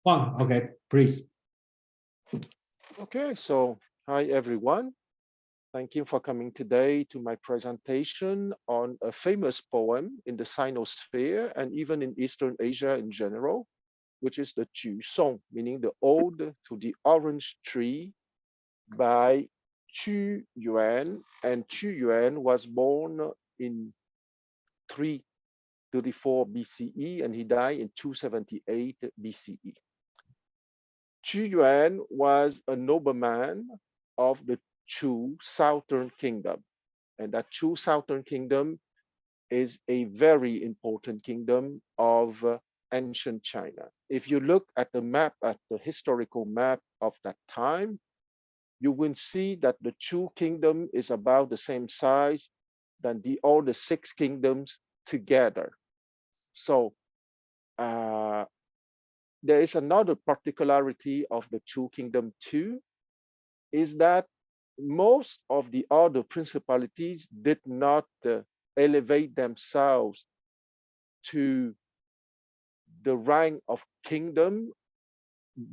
Juan, okay, please. Okay, so hi everyone. Thank you for coming today to my presentation on a famous poem in the Sinosphere and even in Eastern Asia in general, which is the Chu Song, meaning the Ode to the Orange Tree by Qu Yuan. And Qu Yuan was born in 334 BCE and he died in 278 BCE. Qu Yuan was a nobleman of the Chu Southern Kingdom. And that Chu Southern Kingdom is a very important kingdom of ancient China. If you look at the map, at the historical map of that time, you will see that the Chu Kingdom is about the same size than all the 6 kingdoms together. So there is another particularity of the Chu Kingdom too, is that most of the other principalities did not elevate themselves to the rank of kingdom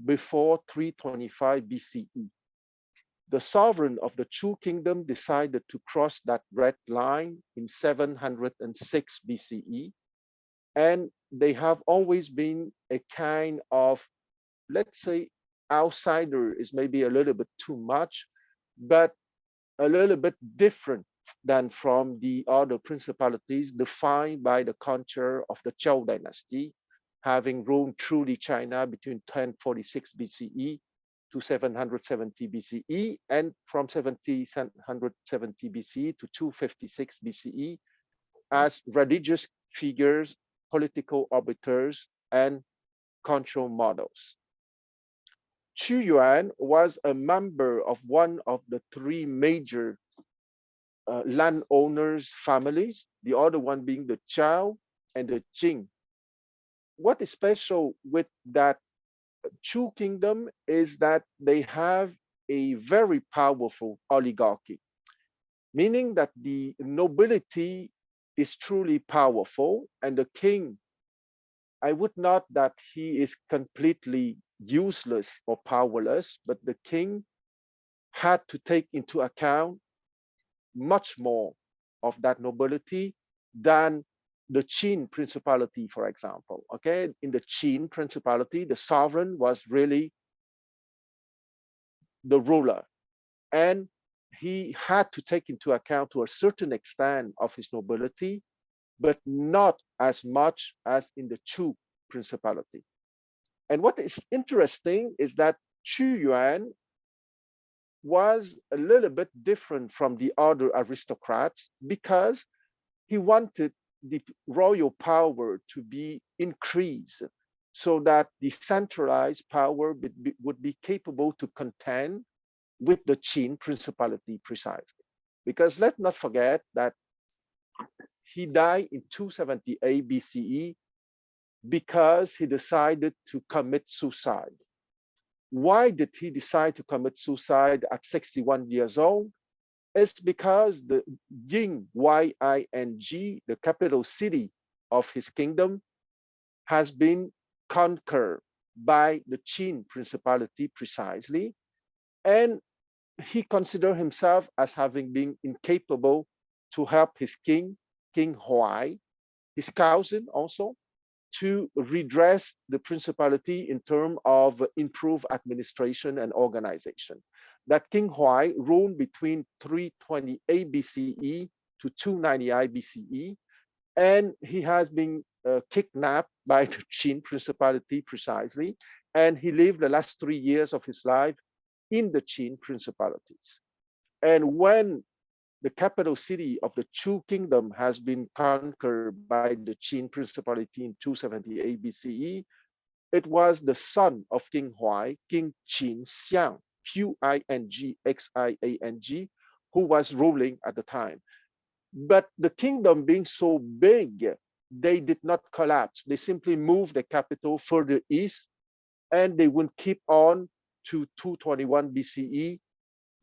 before 325 BCE. The sovereign of the Chu Kingdom decided to cross that red line in 706 BCE, and they have always been a kind of, let's say, outsider is maybe a little bit too much, but a little bit different than from the other principalities defined by the conqueror of the Zhou dynasty, having ruled truly China between 1046 BCE to 770 BCE, and from 770 BCE to 256 BCE as religious figures, political arbiters, and control models. Qu Yuan was a member of one of the 3 major landowners' families, the other one being the Zhao and the Jing. What is special with that Chu Kingdom is that they have a very powerful oligarchy, meaning that the nobility is truly powerful, and the king, I would not that he is completely useless or powerless, but the king had to take into account much more of that nobility than the Qin principality, for example. Okay, in the Qin principality, the sovereign was really the ruler, and he had to take into account to a certain extent of his nobility, but not as much as in the Chu principality. And what is interesting is that Qu Yuan was a little bit different from the other aristocrats because he wanted the royal power to be increased so that the centralized power would be capable to contend with the Qin principality precisely. Because let's not forget that he died in 278 BCE because he decided to commit suicide. Why did he decide to commit suicide at 61 years old? It's because the Ying, Y-I-N-G, the capital city of his kingdom, has been conquered by the Qin principality precisely. And he considered himself as having been incapable to help his king, King Huai, his cousin also, to redress the principality in terms of improved administration and organization. That King Huai ruled between 328 BCE to 298 BCE, and he has been kidnapped by the Qin principality precisely, and he lived the last 3 years of his life in the Qin principalities. And when the capital city of the Chu Kingdom has been conquered by the Qin principality in 278 BCE, it was the son of King Huai, King Qin Xiang, Qingxiang, who was ruling at the time. But the kingdom being so big, they did not collapse. They simply moved the capital further east, and they would keep on to 221 BCE,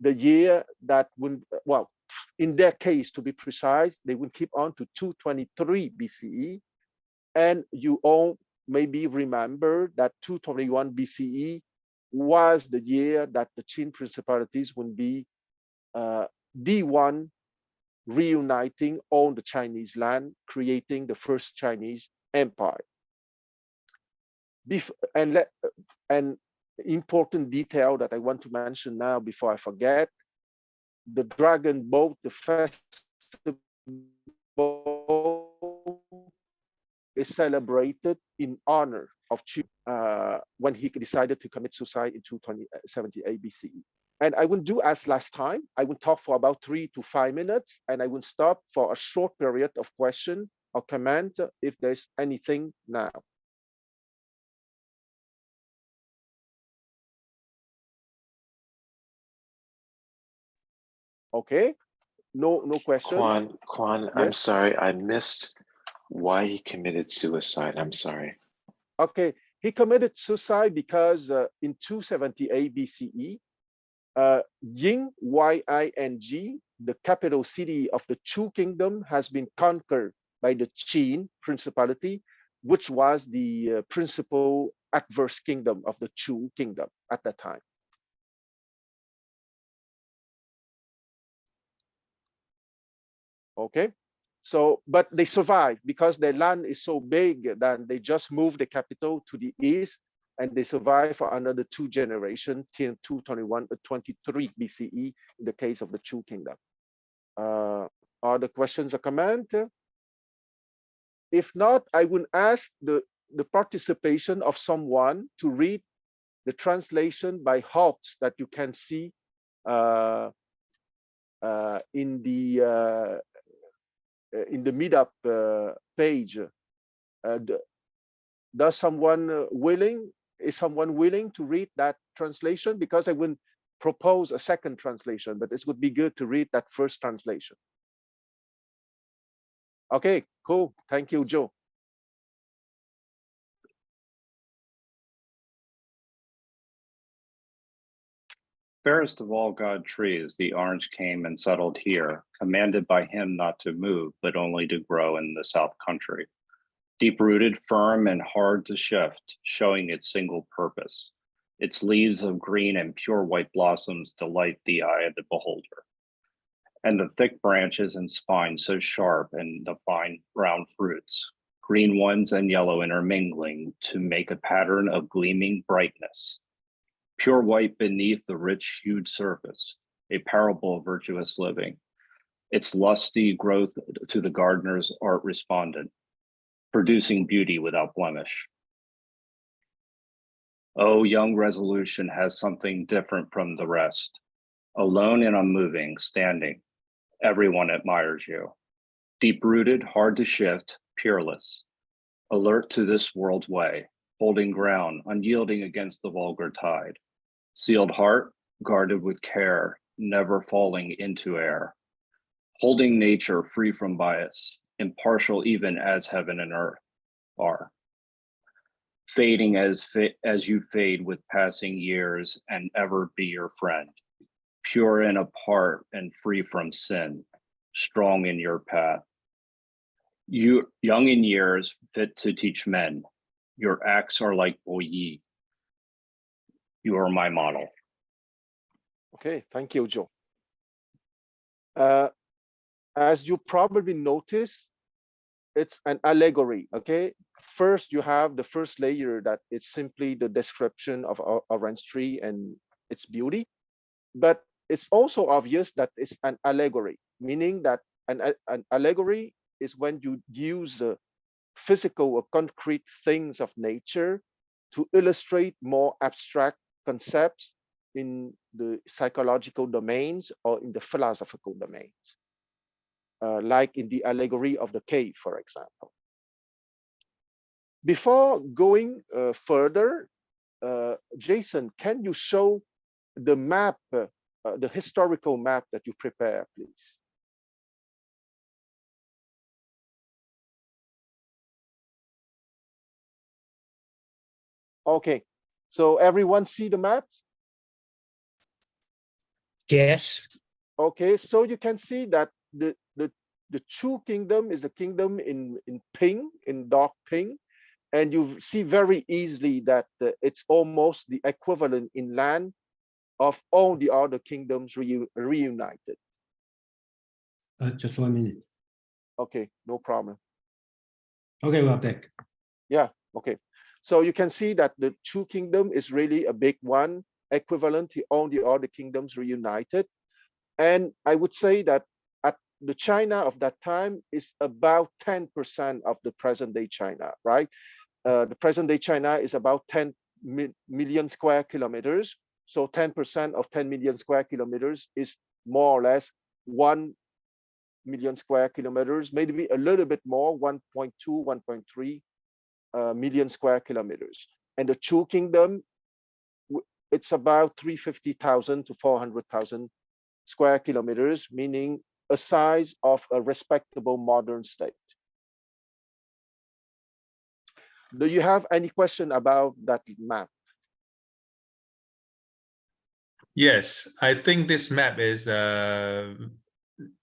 the year that would, well, in their case, to be precise, they would keep on to 223 BCE. And you all maybe remember that 221 BCE was the year that the Qin principalities would be the one reuniting all the Chinese land, creating the first Chinese empire. And important detail that I want to mention now before I forget, the dragon boat, the festival is celebrated in honor of Chu when he decided to commit suicide in 278 BCE. And I will do as last time. I will talk for about 3 to 5 minutes, and I will stop for a short period of question or comment if there's anything now. Okay, no question. Quan, yes? I'm sorry, I missed why he committed suicide. I'm sorry. Okay, he committed suicide because in 278 BCE, Ying, Y-I-N-G, the capital city of the Chu kingdom, has been conquered by the Qin principality, which was the principal adverse kingdom of the Chu kingdom at that time. Okay, so, but they survived because their land is so big that they just moved the capital to the east, and they survived for another 2 generations till 221 or 23 BCE in the case of the Chu kingdom. Other questions or comments? If not, I would ask the participation of someone to read the translation by Hawks that you can see in the meetup page. Is someone willing to read that translation? Because I wouldn't propose a second translation, but it would be good to read that first translation. Okay, cool. Thank you, Joe. Fairest of all God trees, the orange came and settled here, commanded by him not to move, but only to grow in the South Country. Deep-rooted, firm, and hard to shift, showing its single purpose. Its leaves of green and pure white blossoms delight the eye of the beholder. And the thick branches and spines so sharp, and the fine brown fruits, green ones and yellow intermingling to make a pattern of gleaming brightness. Pure white beneath the rich hued surface, a parable of virtuous living. Its lusty growth to the gardener's art respondent, producing beauty without blemish. Oh, young resolution has something different from the rest. Alone and unmoving, standing, everyone admires you. Deep-rooted, hard to shift, peerless, alert to this world's way, holding ground, unyielding against the vulgar tide. Sealed heart, guarded with care, never falling into air. Holding nature free from bias, impartial even as heaven and earth are. Fading as you fade with passing years, and ever be your friend. Pure and apart and free from sin, strong in your path. You, young in years, fit to teach men. Your acts are like Guo Yi. You are my model. Okay, thank you, Joe. As you probably noticed, it's an allegory, okay? First, you have the first layer that it's simply the description of orange tree and its beauty, but it's also obvious that it's an allegory, meaning that an allegory is when you use physical or concrete things of nature to illustrate more abstract concepts in the psychological domains or in the philosophical domains, like in the allegory of the cave, for example. Before going further, Jason, can you show the map, the historical map that you prepare, please? Okay, so everyone see the maps? Yes. Okay, so you can see that the Chu kingdom is a kingdom in pink, in dark pink, And you see very easily that it's almost the equivalent in land of all the other kingdoms reunited. Just 1 minute. Okay, no problem. Okay, we're back. Yeah, okay. So you can see that the Chu kingdom is really a big one, equivalent to all the other kingdoms reunited. And I would say that at the China of that time is about 10% of the present day China, right? The present day China is about 10 million square kilometers. So 10% of 10 million square kilometers is more or less 1 million square kilometers, maybe a little bit more, 1.2, 1.3 million square kilometers. And the Chu kingdom, it's about 350,000 to 400,000 square kilometers, meaning a size of a respectable modern state. Do you have any question about that map? Yes, I think this map is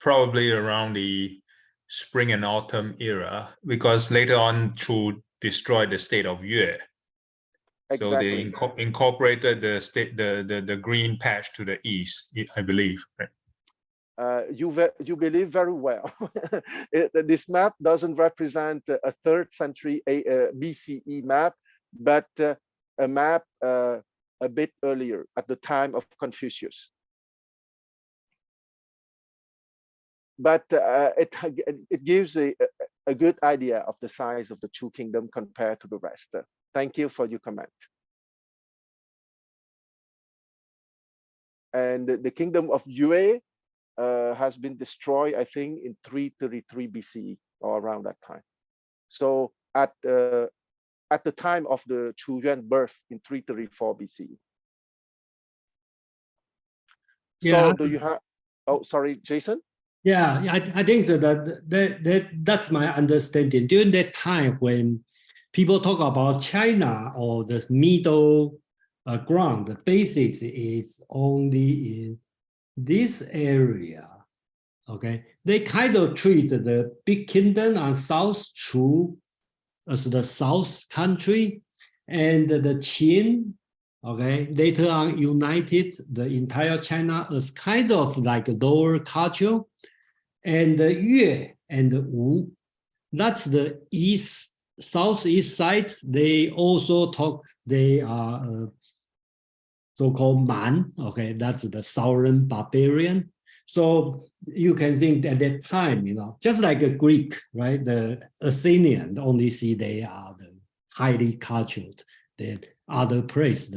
probably around the spring and autumn era, because later on Chu destroyed the state of Yue. So they incorporated the state, the green patch to the east, I believe. You believe very well. This map doesn't represent a 3rd century BCE map, but a map a bit earlier, at the time of Confucius. But it gives a good idea of the size of the Chu kingdom compared to the rest. Thank you for your comment. And the kingdom of Yue has been destroyed, I think, in 333 BCE or around that time. So at the time of the Qu Yuan birth in 334 BCE. Yeah. So do you have? Oh, sorry, Jason. Yeah, I think that's my understanding. During that time when people talk about China or the middle ground, the basis is only in this area. Okay, they kind of treat the big kingdom on South Chu as the South country, and the Qin, okay, later on united the entire China as kind of like a lower culture, and the Yue and the Wu, that's the southeast side. They also talk, they are so-called Man, okay, that's the southern barbarian. So you can think at that time, you know, just like a Greek, right? The Athenian only see they are the highly cultured. The other place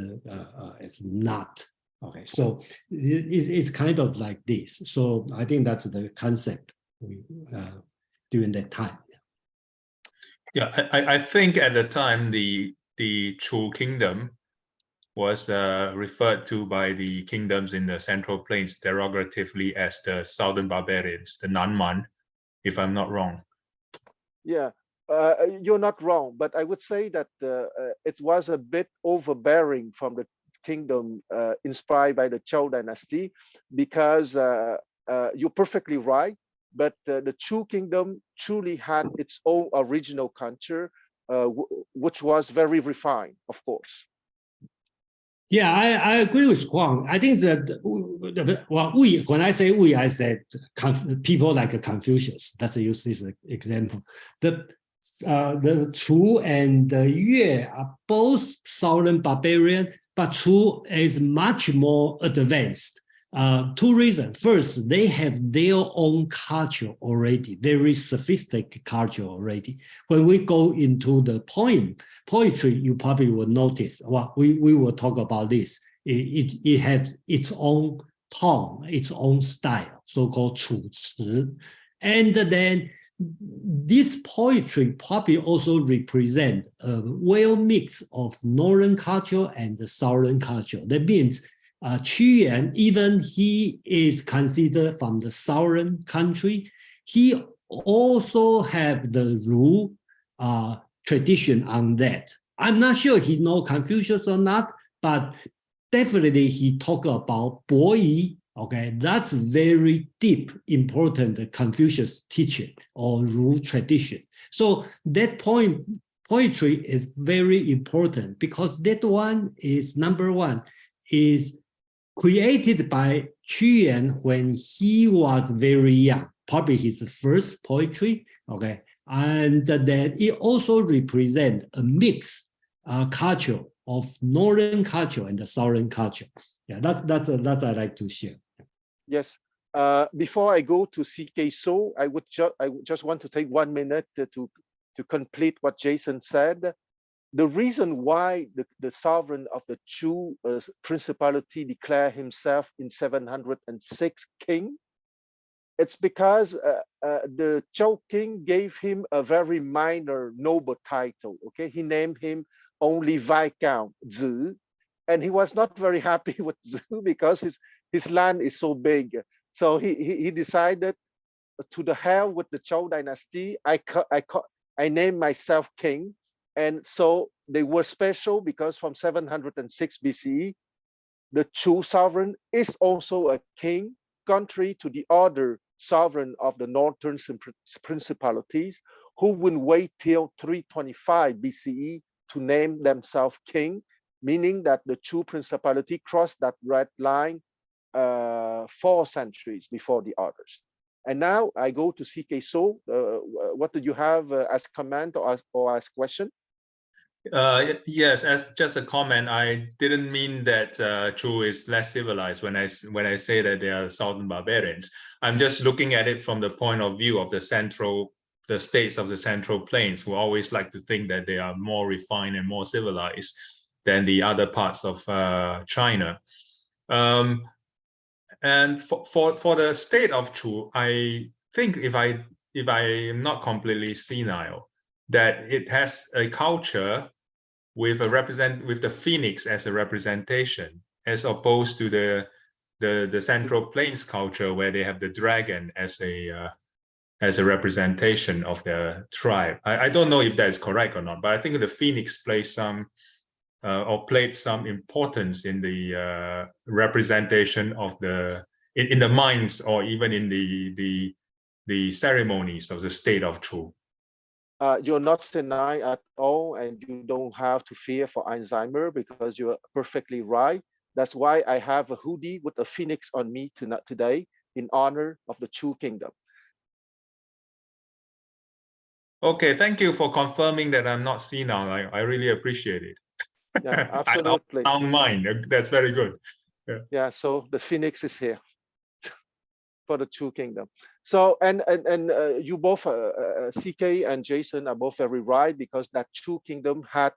is not. Okay, so it's kind of like this. So I think that's the concept during that time. Yeah, I think at the time the Chu kingdom was referred to by the kingdoms in the Central Plains derogatively as the Southern Barbarians, the Nanman, if I'm not wrong. Yeah, you're not wrong, but I would say that it was a bit overbearing from the kingdom inspired by the Zhou dynasty, because you're perfectly right, but the Chu kingdom truly had its own original culture, which was very refined, of course. Yeah, I agree with Guang. I think that, well, when I say we, I said people like Confucius. That's use this example. The Chu and the Yue are both southern barbarian, but Chu is much more advanced. 2 reasons. First, they have their own culture already, very sophisticated culture already. When we go into the poetry, you probably will notice, well, we will talk about this. It has its own tone, its own style, so-called Chu Ci. And then this poetry probably also represent a well mix of northern culture and the southern culture. That means Qu Yuan, even he is considered from the southern country, he also have the Ru tradition on that. I'm not sure he know Confucius or not, but definitely he talk about Bo Yi. Okay, that's very deep, important Confucius teaching or Ru tradition. So that point poetry is very important because that one is number one, is created by Qu Yuan when he was very young, probably his first poetry, okay? And then it also represents a mixed culture of Northern culture and the Southern culture. Yeah, that's I like to share. Yes. Before I go to CK So, I would just want to take 1 minute to complete what Jason said. The reason why the sovereign of the Chu principality declared himself in 706 king, it's because the Zhou king gave him a very minor noble title. Okay, he named him only Viscount Zi, and he was not very happy with Zi because his land is so big. So he decided, to the hell with the Zhou dynasty. I named myself king, and so they were special because from 706 BCE, the Chu sovereign is also a king, contrary to the other sovereign of the northern principalities, who would wait till 325 BCE to name themselves king, meaning that the Chu principality crossed that red line 4 centuries before the others. And now I go to CK So. What did you have as comment or as question? Yes, as just a comment, I didn't mean that Chu is less civilized when I say that they are southern barbarians. I'm just looking at it from the point of view of the states of the Central Plains, who always like to think that they are more refined and more civilized than the other parts of China. And for the state of Chu, I think if I am not completely senile, that it has a culture with the phoenix as a representation, as opposed to the Central Plains culture where they have the dragon as a representation of the tribe. I don't know if that is correct or not, but I think the phoenix plays some played some importance in the representation of in the minds or even in the ceremonies of the state of Chu. You're not senile at all, and you don't have to fear for Alzheimer because you're perfectly right. That's why I have a hoodie with a phoenix on me today in honor of the Chu kingdom. Okay, thank you for confirming that I'm not senile. I really appreciate it. Yeah, absolutely. I don't mind. That's very good. Yeah, so the phoenix is here for the Chu kingdom. So and you both, CK and Jason, are both very right, because that Chu kingdom had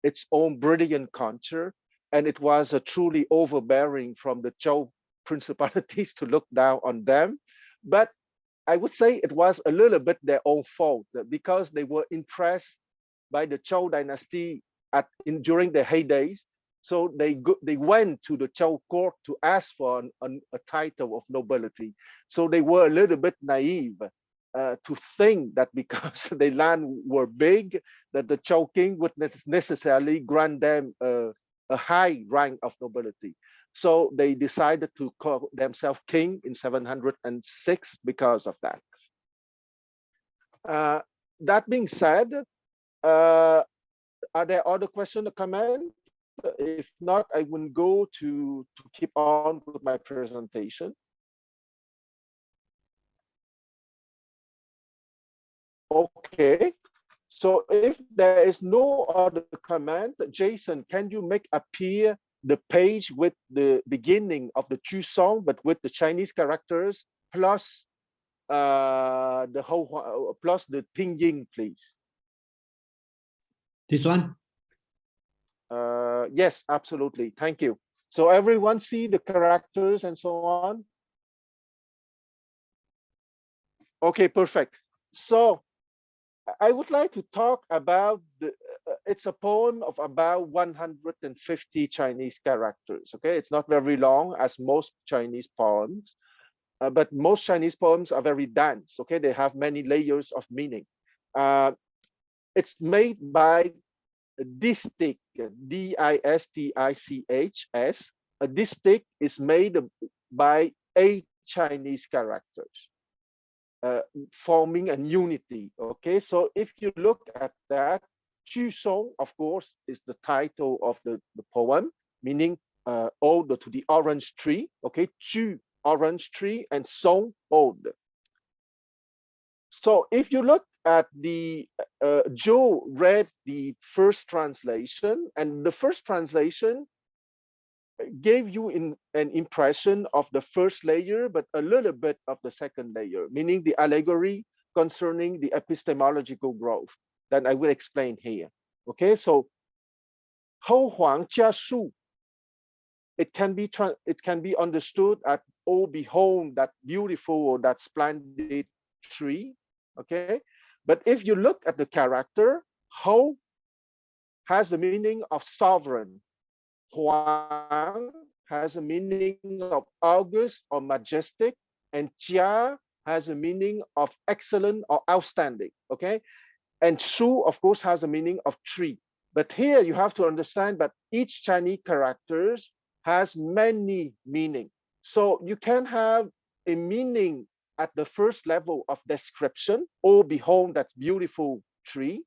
its own brilliant culture, and it was truly overbearing from the Zhou principalities to look down on them. But I would say it was a little bit their own fault, because they were impressed by the Zhou dynasty during their heydays. So they went to the Zhou court to ask for a title of nobility. So they were a little bit naive to think that because their land were big, that the Zhou king would necessarily grant them a high rank of nobility. So they decided to call themselves king in 706 because of that. That being said, are there other questions or comments? If not, I will go to keep on with my presentation. Okay, so if there is no other comment, Jason, can you make appear the page with the beginning of the Chu song, but with the Chinese characters plus the whole plus the pinyin, please? This one? Yes, absolutely. Thank you. So everyone see the characters and so on? Okay, perfect. So I would like to talk about it's a poem of about 150 Chinese characters. Okay, it's not very long as most Chinese poems, but most Chinese poems are very dense. Okay, they have many layers of meaning. It's made by distich, D-I-S-T-I-C-H-S. A distich is made by 8 Chinese characters, forming a unity. Okay, so if you look at that, Chu Song, of course, is the title of the poem, meaning ode to the orange tree. Okay, Chu, orange tree, and Song, ode. So if you look at the Joe read the first translation, and the first translation gave you an impression of the first layer, but a little bit of the second layer, meaning the allegory concerning the epistemological growth that I will explain here. Okay, so Hou Huang Jia Shu, it can be understood as, oh, behold that beautiful or that splendid tree. Okay, but if you look at the character, Hou has the meaning of sovereign. Huang has a meaning of august or majestic, and Jia has a meaning of excellent or outstanding. Okay, and Shu, of course, has a meaning of tree. But here you have to understand that each Chinese characters has many meanings. So you can have a meaning at the first level of description, oh, behold that beautiful tree.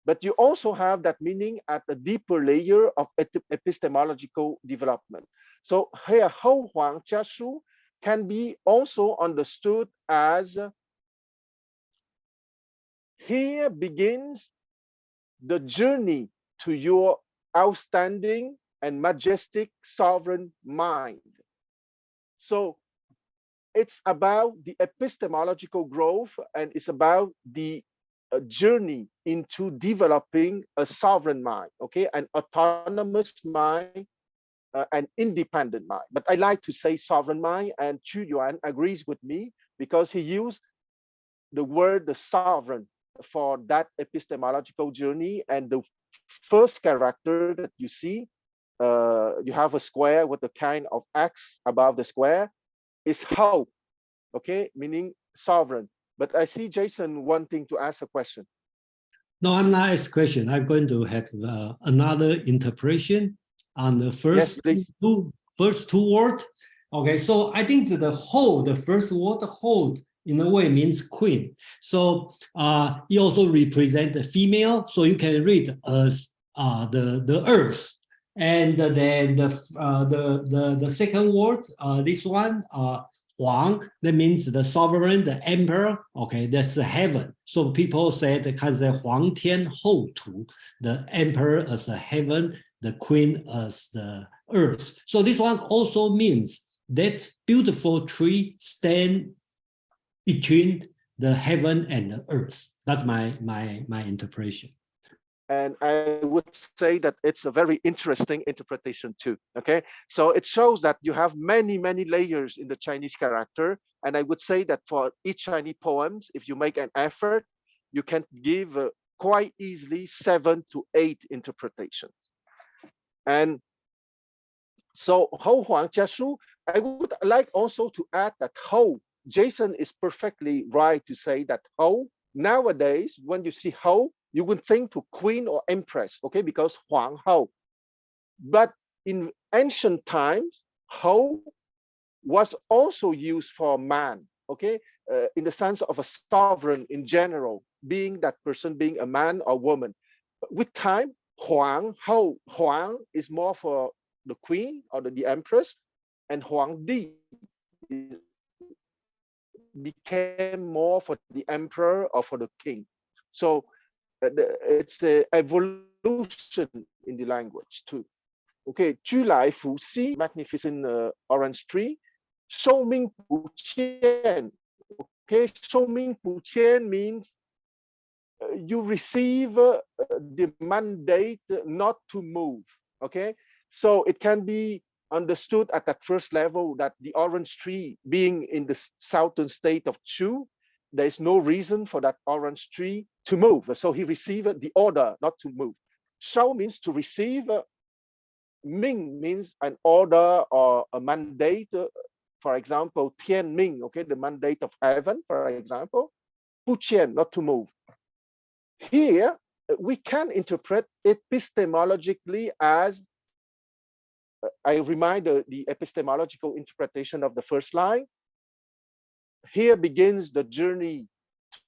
But you also have that meaning at a deeper layer of epistemological development. So here, Hou Huang Jia Shu can be also understood as, here begins the journey to your outstanding and majestic sovereign mind. So it's about the epistemological growth, and it's about the journey into developing a sovereign mind, okay, an autonomous mind, an independent mind. But I like to say sovereign mind, and Qu Yuan agrees with me because he used the word the sovereign for that epistemological journey. And the first character that you see, you have a square with a kind of X above the square, is Hou, okay, meaning sovereign. But I see Jason wanting to ask a question. No, I'm not asking a question. I'm going to have another interpretation on the first two words. Okay, so I think that the first word, hold, in a way means queen. So it also represents the female. So you can read as the earth. And then the second word, this one, Huang, that means the sovereign, the emperor. Okay, that's the heaven. So people say they can say Huang Tian Hou Tu, the emperor as the heaven, the queen as the earth. So this one also means that beautiful tree stand between the heaven and the earth. That's my interpretation. And I would say that it's a very interesting interpretation too, okay? So it shows that you have many, many layers in the Chinese character. And I would say that for each Chinese poems, if you make an effort, you can give quite easily 7 to 8 interpretations. And so Hou Huang Jia Shu, I would like also to add that Hou, Jason is perfectly right to say that Hou, nowadays, when you see Hou, you would think to queen or empress, okay, because Huang Hou. But in ancient times, Hou was also used for man, okay, in the sense of a sovereign in general, being that person being a man or woman. With time, Huang Hou, Huang is more for the queen or the empress, and Huang Di became more for the emperor or for the king. So it's the evolution in the language too. Okay, 橘徠服兮, magnificent orange tree. 受命不迁. Okay, 受命不迁 means you receive the mandate not to move. Okay, so it can be understood at that first level that the orange tree being in the southern state of Chu, there is no reason for that orange tree to move. So he received the order not to move. Shao means to receive. Ming means an order or a mandate. For example, Tian Ming, okay, the mandate of heaven, for example. Bu Qian, not to move. Here, we can interpret epistemologically as, I remind the epistemological interpretation of the first line. Here begins the journey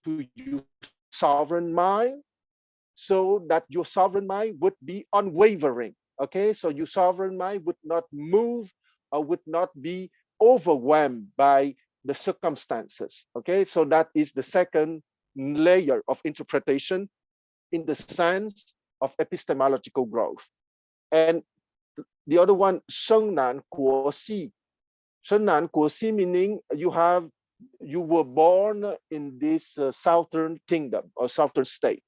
to your sovereign mind. so that your sovereign mind would be unwavering. Okay, so your sovereign mind would not move or would not be overwhelmed by the circumstances. Okay, so that is the second layer of interpretation in the sense of epistemological growth. And the other one,生南国兮. 生南国兮meaning you were born in this southern kingdom or southern state.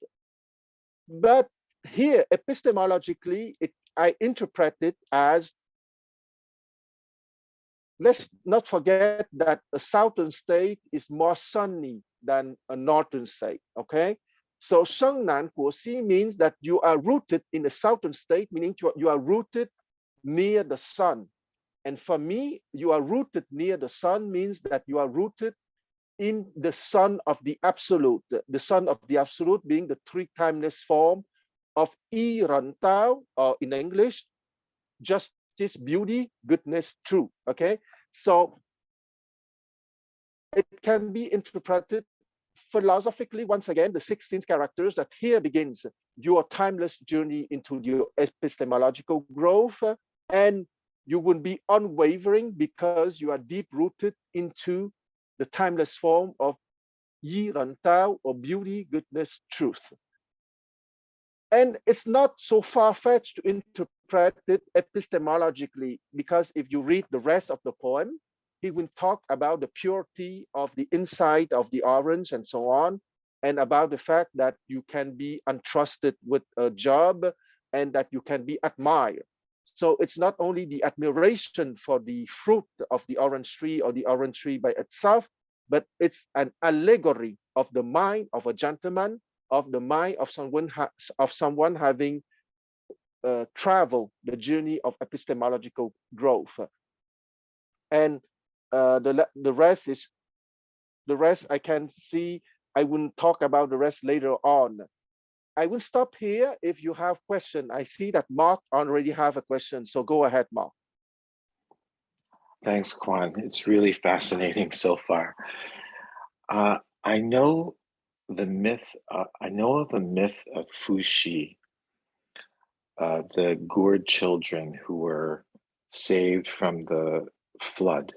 But here, epistemologically, I interpret it as, let's not forget that a southern state is more sunny than a northern state, okay? So 生南国兮 means that you are rooted in a southern state, meaning you are rooted near the sun. And for me, you are rooted near the sun means that you are rooted in the Son of the Absolute. The Son of the Absolute being the three timeless form of Yi Ren Tao, or in English, justice, beauty, goodness, truth. Okay, so it can be interpreted philosophically. Once again, the 16 characters that here begins your timeless journey into your epistemological growth, and you will be unwavering because you are deep rooted into the timeless form of Yi Ren Tao, or beauty, goodness, truth. And it's not so far-fetched to interpret it epistemologically, because if you read the rest of the poem, he will talk about the purity of the inside of the orange and so on, and about the fact that you can be entrusted with a job and that you can be admired. So it's not only the admiration for the fruit of the orange tree or the orange tree by itself, but it's an allegory of the mind of a gentleman, of the mind of someone having traveled the journey of epistemological growth. And the rest I can see. I will talk about the rest later on. I will stop here. If you have questions, I see that Mark already have a question, so go ahead, Mark. Thanks, Quan. It's really fascinating so far. I know the myth. I know of the myth of Fu Xi, the gourd children who were saved from the flood.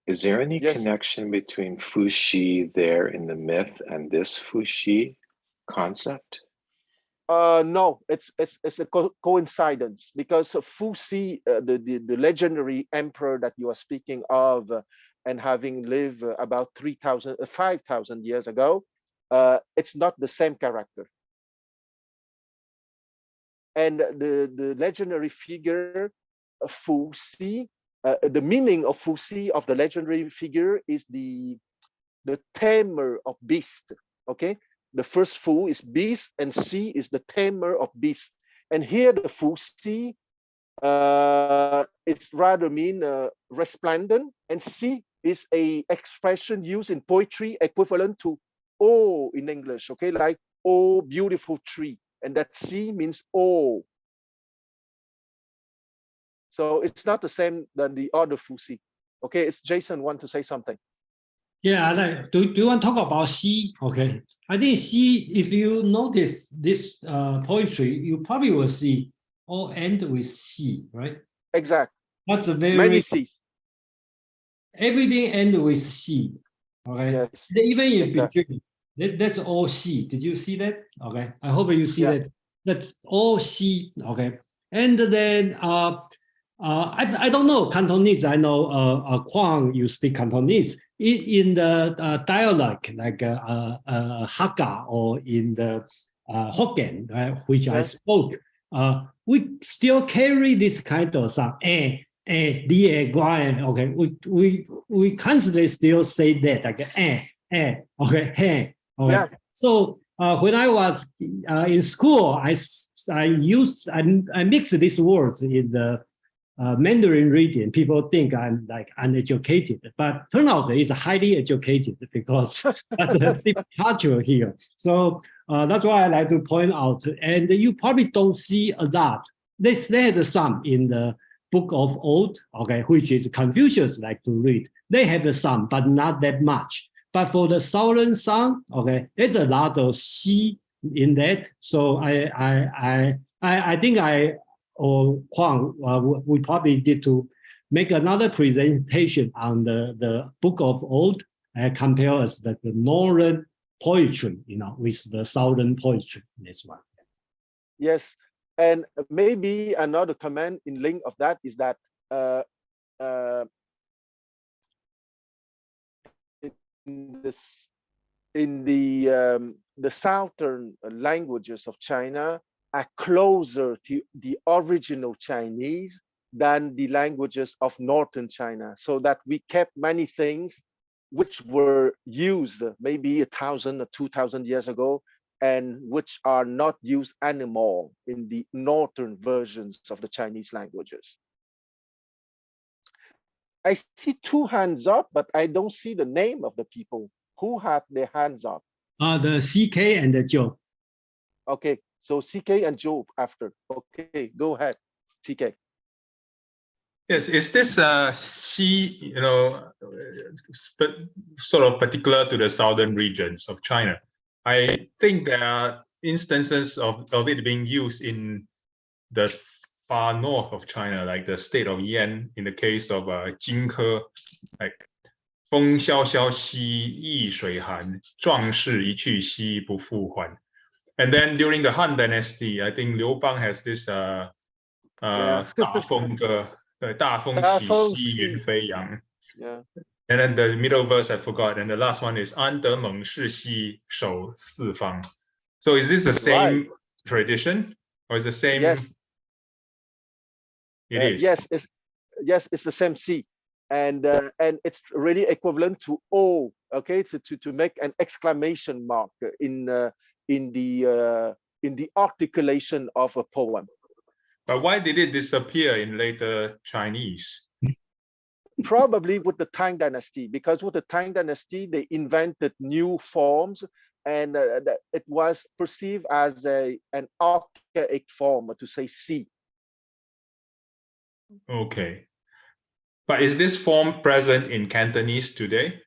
Is there any connection between Fu Xi there in the myth and this Fu Xi concept? No, it's a coincidence, because Fu Xi, the legendary emperor that you are speaking of, and having lived about 5,000 years ago, it's not the same character. And the legendary figure Fu Xi, the meaning of Fu Xi, of the legendary figure, is the tamer of beast. Okay, the first Fu is beast, and Xi is the tamer of beast. And here the Fu Xi it's rather mean resplendent, and Xi is a expression used in poetry equivalent to oh in English. Okay, like oh beautiful tree, and that Xi means oh. So it's not the same than the other Fu Xi. Okay, it's Jason want to say something. Yeah, do you want to talk about Xi? Okay, I think Xi, if you notice this poetry, you probably will see all end with Xi, right? Exact. That's a very many X's. Everything end with Xi. Okay. Yes. Even in between, that's all Xi. Did you see that? Okay. I hope you see that. That's all Xi. Okay. And then I don't know Cantonese. I know Quang, you speak Cantonese. In the dialect, like Hakka or in the Hokkien, right, which I spoke, we still carry this kind of sound. Okay, we constantly still say that, like okay. Yeah. So when I was in school, I mixed these words in the Mandarin region. People think I'm like uneducated, but turn out it's highly educated, because that's a deep culture here. So that's why I like to point out. And you probably don't see a lot. They had some in the Book of Old, okay, which is Confucius like to read. They have some, but not that much. But for the Southern Song, okay, there's a lot of Xi in that. So I think I or Quang, we probably need to make another presentation on the Book of Old and compare us the northern poetry, with the southern poetry. This one. Yes, and maybe another comment in link of that is that in the southern languages of China are closer to the original Chinese than the languages of northern China, so that we kept many things which were used maybe 1,000 or 2,000 years ago, and which are not used anymore in the northern versions of the Chinese languages. I see 2 hands up, but I don't see the name of the people who have their hands up. The CK and the Joe. Okay, so CK and Joe after. Okay, go ahead, CK. Yes, is this Xi, sort of particular to the southern regions of China? I think there are instances of it being used in the far north of China, like the state of Yan, in the case of Jinke, like 风萧萧兮易水寒，壮士一去兮不复还. And then during the Han Dynasty, I think Liu Bang has this 大风歌，大风起兮云飞扬. Yeah. And then the middle verse I forgot, and the last one is 安得猛士兮守四方. So is this the same tradition, or is the same? Yes. It is. Yes, it's the same C, and it's really equivalent to O. Okay, to make an exclamation mark in the articulation of a poem. But why did it disappear in later Chinese? Probably with the Tang Dynasty, because with the Tang Dynasty, they invented new forms, and it was perceived as an archaic form to say C. Okay. But is this form present in Cantonese today?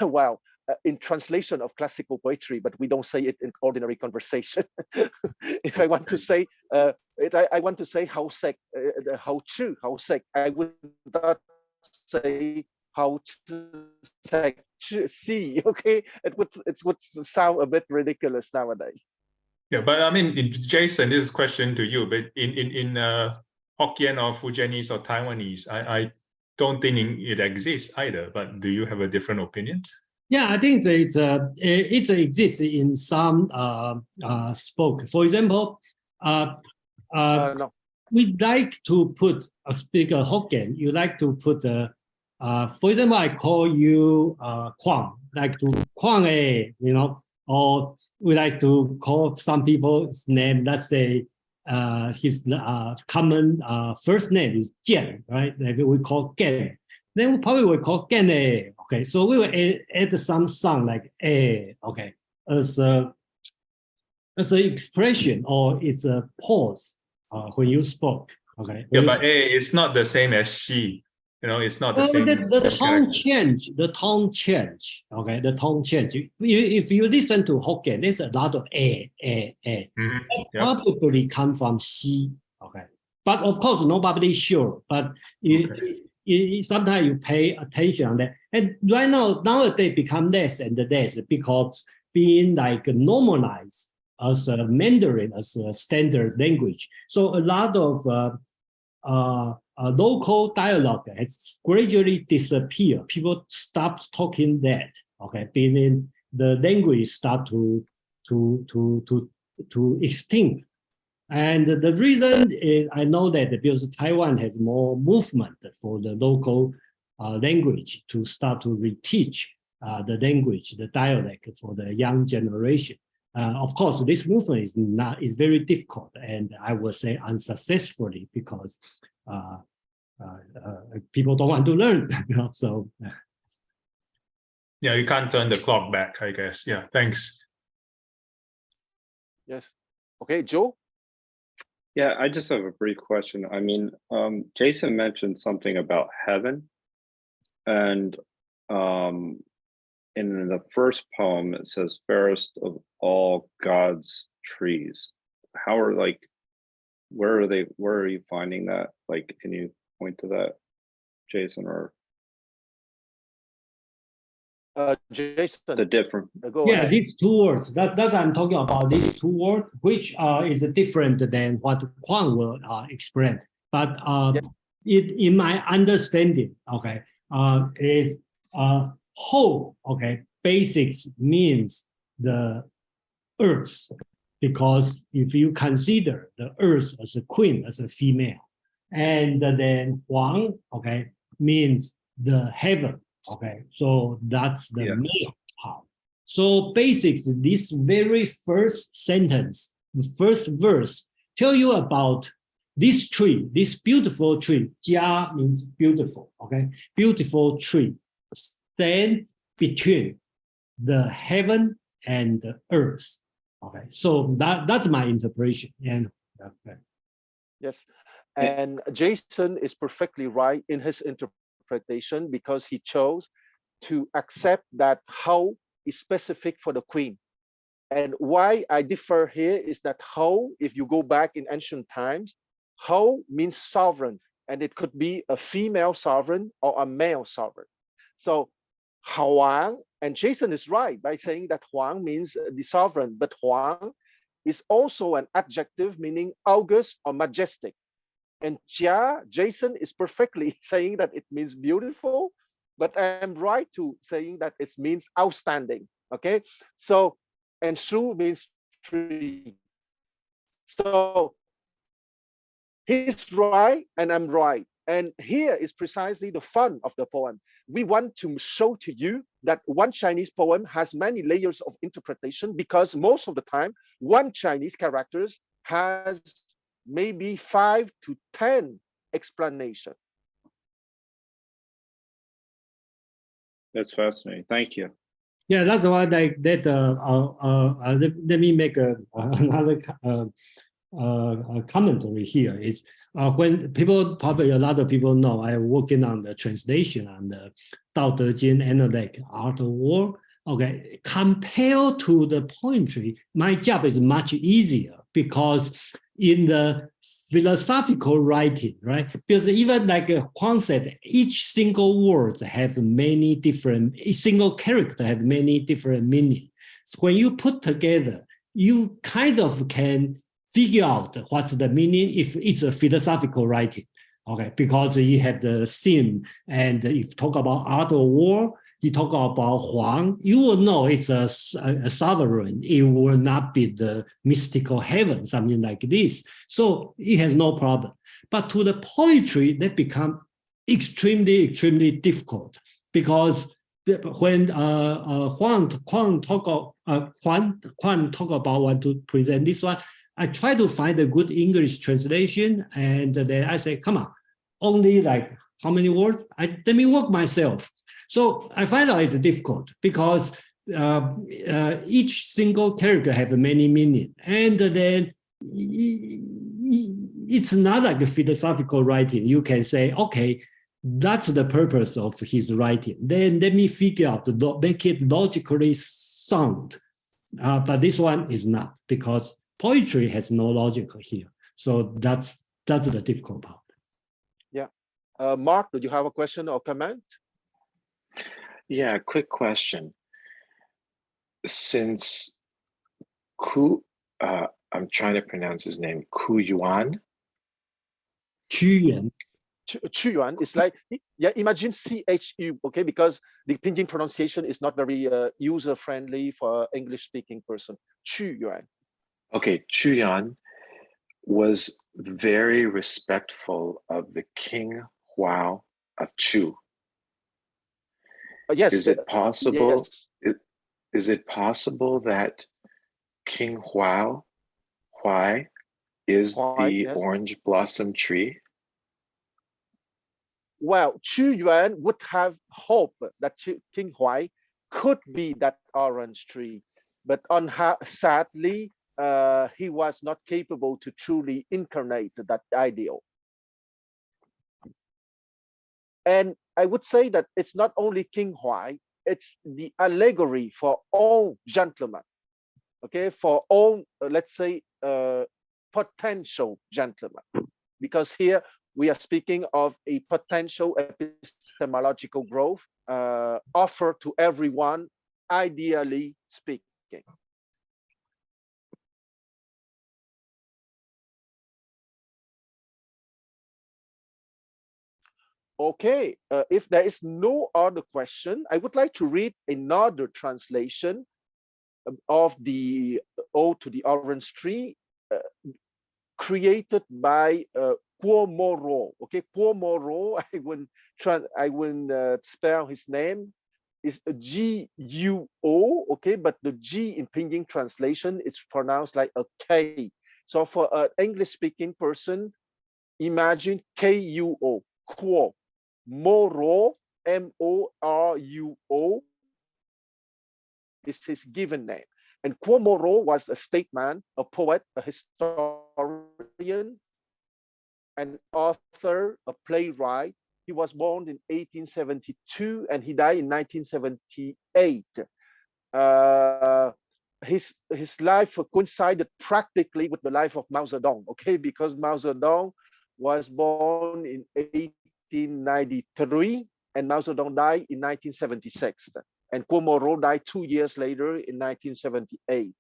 Well, in translation of classical poetry, but we don't say it in ordinary conversation. If I want to say, I want to say how sek, how chu, how sek. I would not say how sek see. Okay, it would sound a bit ridiculous nowadays. Yeah, but I mean, Jason, this is a question to you. But in Hokkien or Fujianese or Taiwanese, I don't think it exists either. But do you have a different opinion? Yeah, I think it exists in some spoke. For example, No. we'd like to put a speaker Hokkien. You like to put for example, I call you Quang, like to Quang, or we like to call some people's name. Let's say his common first name is Jian, right? Like we call Gen. Then we probably will call Gen. Okay, so we will add some sound like a. Okay, as an expression, or it's a pause when you spoke. Okay. Yeah, but a is not the same as she. It's not the same. The tone change. The tone change. Okay, the tone change. If you listen to Hokkien, there's a lot of a. Mm-hmm. That probably come from she. Okay, but of course nobody's sure. But sometimes you pay attention on that. And right now, nowadays become less and less because being like normalized as a Mandarin, as a standard language. So a lot of local dialogue has gradually disappeared. People stop talking that. Okay, meaning the language start to extinct. And the reason is, I know that because Taiwan has more movement for the local language to start to reteach the language, the dialect for the young generation. Of course, this movement is very difficult, and I would say unsuccessfully because people don't want to learn. So yeah, you can't turn the clock back, I guess. Yeah, thanks. Yes. Okay, Joe. Yeah, I just have a brief question. I mean, Jason mentioned something about heaven, and in the first poem, it says fairest of all God's trees. How are like, where are you finding that? Like, can you point to that, Jason, or Jason, the different? go Yeah, ahead. these two words. That's I'm talking about. These two words, which is different than what Quang will explain. But in my understanding, okay, is whole. Okay, basics means the earth, because if you consider the earth as a queen, as a female, and then Huang, okay, means the heaven. Okay, so that's the male part. So basics, this very first sentence, the first verse, tell you about this tree, this beautiful tree. Jia means beautiful, okay? Beautiful tree stands between the heaven and the earth. Okay, so that's my interpretation. And yes, and Jason is perfectly right in his interpretation, because he chose to accept that how is specific for the queen. And why I differ here is that how, if you go back in ancient times, how means sovereign, and it could be a female sovereign or a male sovereign. So Huang, and Jason is right by saying that Huang means the sovereign, but Huang is also an adjective meaning august or majestic. And Jia, Jason is perfectly saying that it means beautiful, but I'm right to saying that it means outstanding. Okay, so and Shu means tree. So he's right and I'm right. And here is precisely the fun of the poem. We want to show to you that one Chinese poem has many layers of interpretation, because most of the time, one Chinese characters has maybe 5 to 10 explanations. That's fascinating. Thank you. yeah, that's why like that. Let me make another commentary here. Is when people, probably a lot of people know, I'm working on the translation on the Dao De Jing analect art of war. Okay, compared to the poetry, my job is much easier, because in the philosophical writing, right? Because even like Huang said, each single word have many different, each single character have many different meanings. So when you put together, you kind of can figure out what's the meaning if it's a philosophical writing, okay? Because you have the theme, and if you talk about art of war, you talk about Huang, you will know it's a sovereign. It will not be the mystical heaven, something like this. So it has no problem. But to the poetry, that become extremely, extremely difficult, because when Huang talk about want to present this one, I try to find a good English translation, and then I say, come on, only like how many words? Let me work myself. So I find out it's difficult, because each single character has many meanings, and then it's not like a philosophical writing. You can say, okay, that's the purpose of his writing. Then let me figure out, make it logically sound. But this one is not, because poetry has no logic here. So that's the difficult part. Yeah. Mark, do you have a question or comment? Yeah, quick question. Since I'm trying to pronounce his name, Qu Yuan. Qu Yuan is like, yeah, imagine CHU, okay, because the Pinyin pronunciation is not very user-friendly for English-speaking person. Qu Yuan. Okay, Qu Yuan was very respectful of the King Huao of Chu. Yes. Is it possible? Yes. Is it possible that King Huai is the orange blossom tree? Well, Qu Yuan would have hoped that King Huai could be that orange tree, but sadly, he was not capable to truly incarnate that ideal. And I would say that it's not only King Huai, it's the allegory for all gentlemen, okay, for all, let's say, potential gentlemen, because here we are speaking of a potential epistemological growth offered to everyone, ideally speaking. Okay, if there is no other question, I would like to read another translation of the Ode to the Orange Tree, created by Guo Moruo. Okay, Guo Moruo, I will spell his name, is G-U-O, okay, but the G in Pinyin translation is pronounced like a K. So for an English-speaking person, imagine K-U-O, Guo Moruo, M-O-R-U-O, is his given name. And Guo Moruo was a statesman, a poet, a historian, an author, a playwright. He was born in 1872 and he died in 1978. His life coincided practically with the life of Mao Zedong, okay, because Mao Zedong was born in 1893 and Mao Zedong died in 1976. And Guo Moruo died 2 years later in 1978.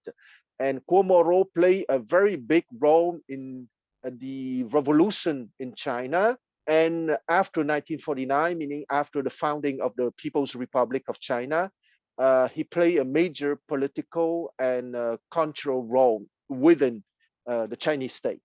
And Guo Moruo played a very big role in the revolution in China. And after 1949, meaning after the founding of the People's Republic of China, he played a major political and cultural role within the Chinese state.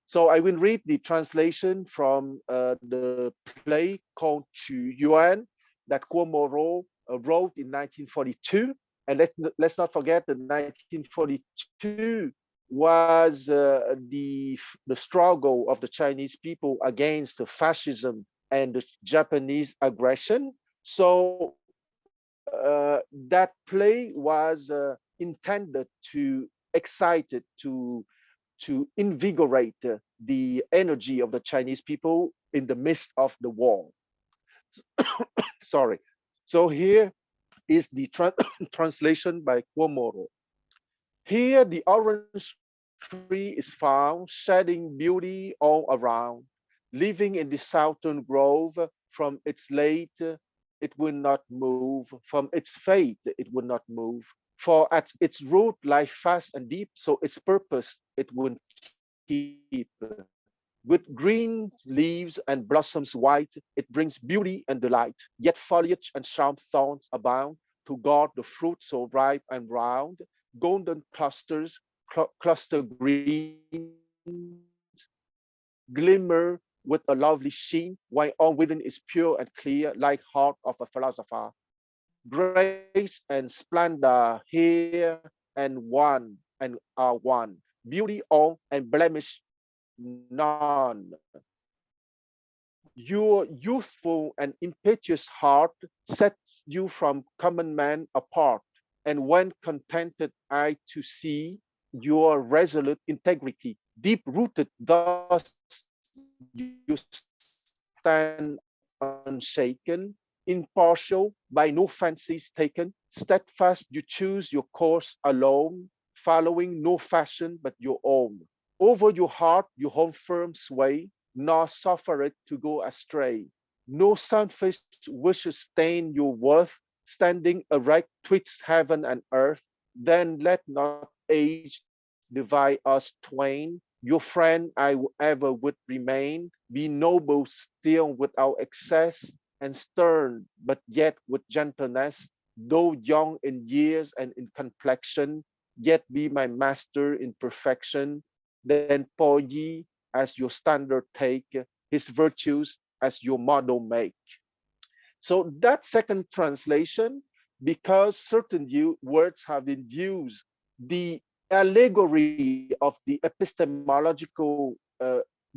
So I will read the translation from the play called Qu Yuan that Guo Moruo wrote in 1942. And let's not forget that 1942 was the struggle of the Chinese people against the fascism and the Japanese aggression. So that play was intended to excite it, to invigorate the energy of the Chinese people in the midst of the war. Sorry. So here is the translation by Guo Moruo. Here the orange tree is found, shedding beauty all around, living in the southern grove. From its late, it will not move. From its fate, it will not move. For at its root lies fast and deep, so its purpose it will keep. With green leaves and blossoms white, it brings beauty and delight. Yet foliage and sharp thorns abound to guard the fruit so ripe and round. Golden clusters, cluster green, glimmer with a lovely sheen, while all within is pure and clear, like heart of a philosopher. Grace and splendor here and one and are one. Beauty all and blemish none. Your youthful and impetuous heart sets you from common men apart, and when contented I to see your resolute integrity, deep-rooted thus you stand unshaken, impartial, by no fancies taken, steadfast you choose your course alone, following no fashion but your own. Over your heart you hold firm sway, nor suffer it to go astray. No selfish wishes stain your worth, standing erect twixt heaven and earth. Then let not age divide us twain. Your friend I ever would remain, be noble still without excess, and stern but yet with gentleness. Though young in years and in complexion, yet be my master in perfection. Then Po Yi as your standard take, his virtues as your model make. So that second translation, because certain words have been used, the allegory of the epistemological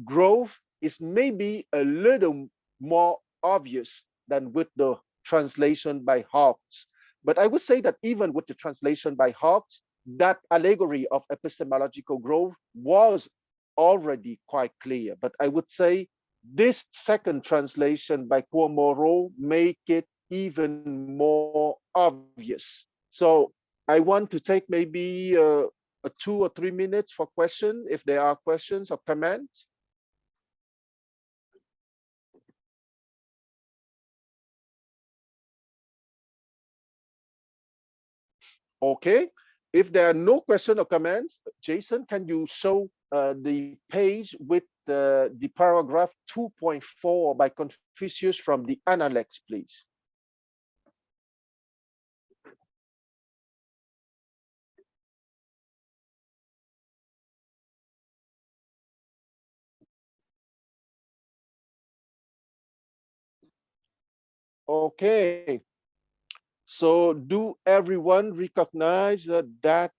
growth is maybe a little more obvious than with the translation by Hawkes. But I would say that even with the translation by Hawkes, that allegory of epistemological growth was already quite clear. But I would say this second translation by Guo Moruo make it even more obvious. So I want to take maybe 2 or 3 minutes for questions, if there are questions or comments. Okay, if there are no questions or comments, Jason, can you show the page with the paragraph 2.4 by Confucius from the Analects, please? Okay, so do everyone recognize that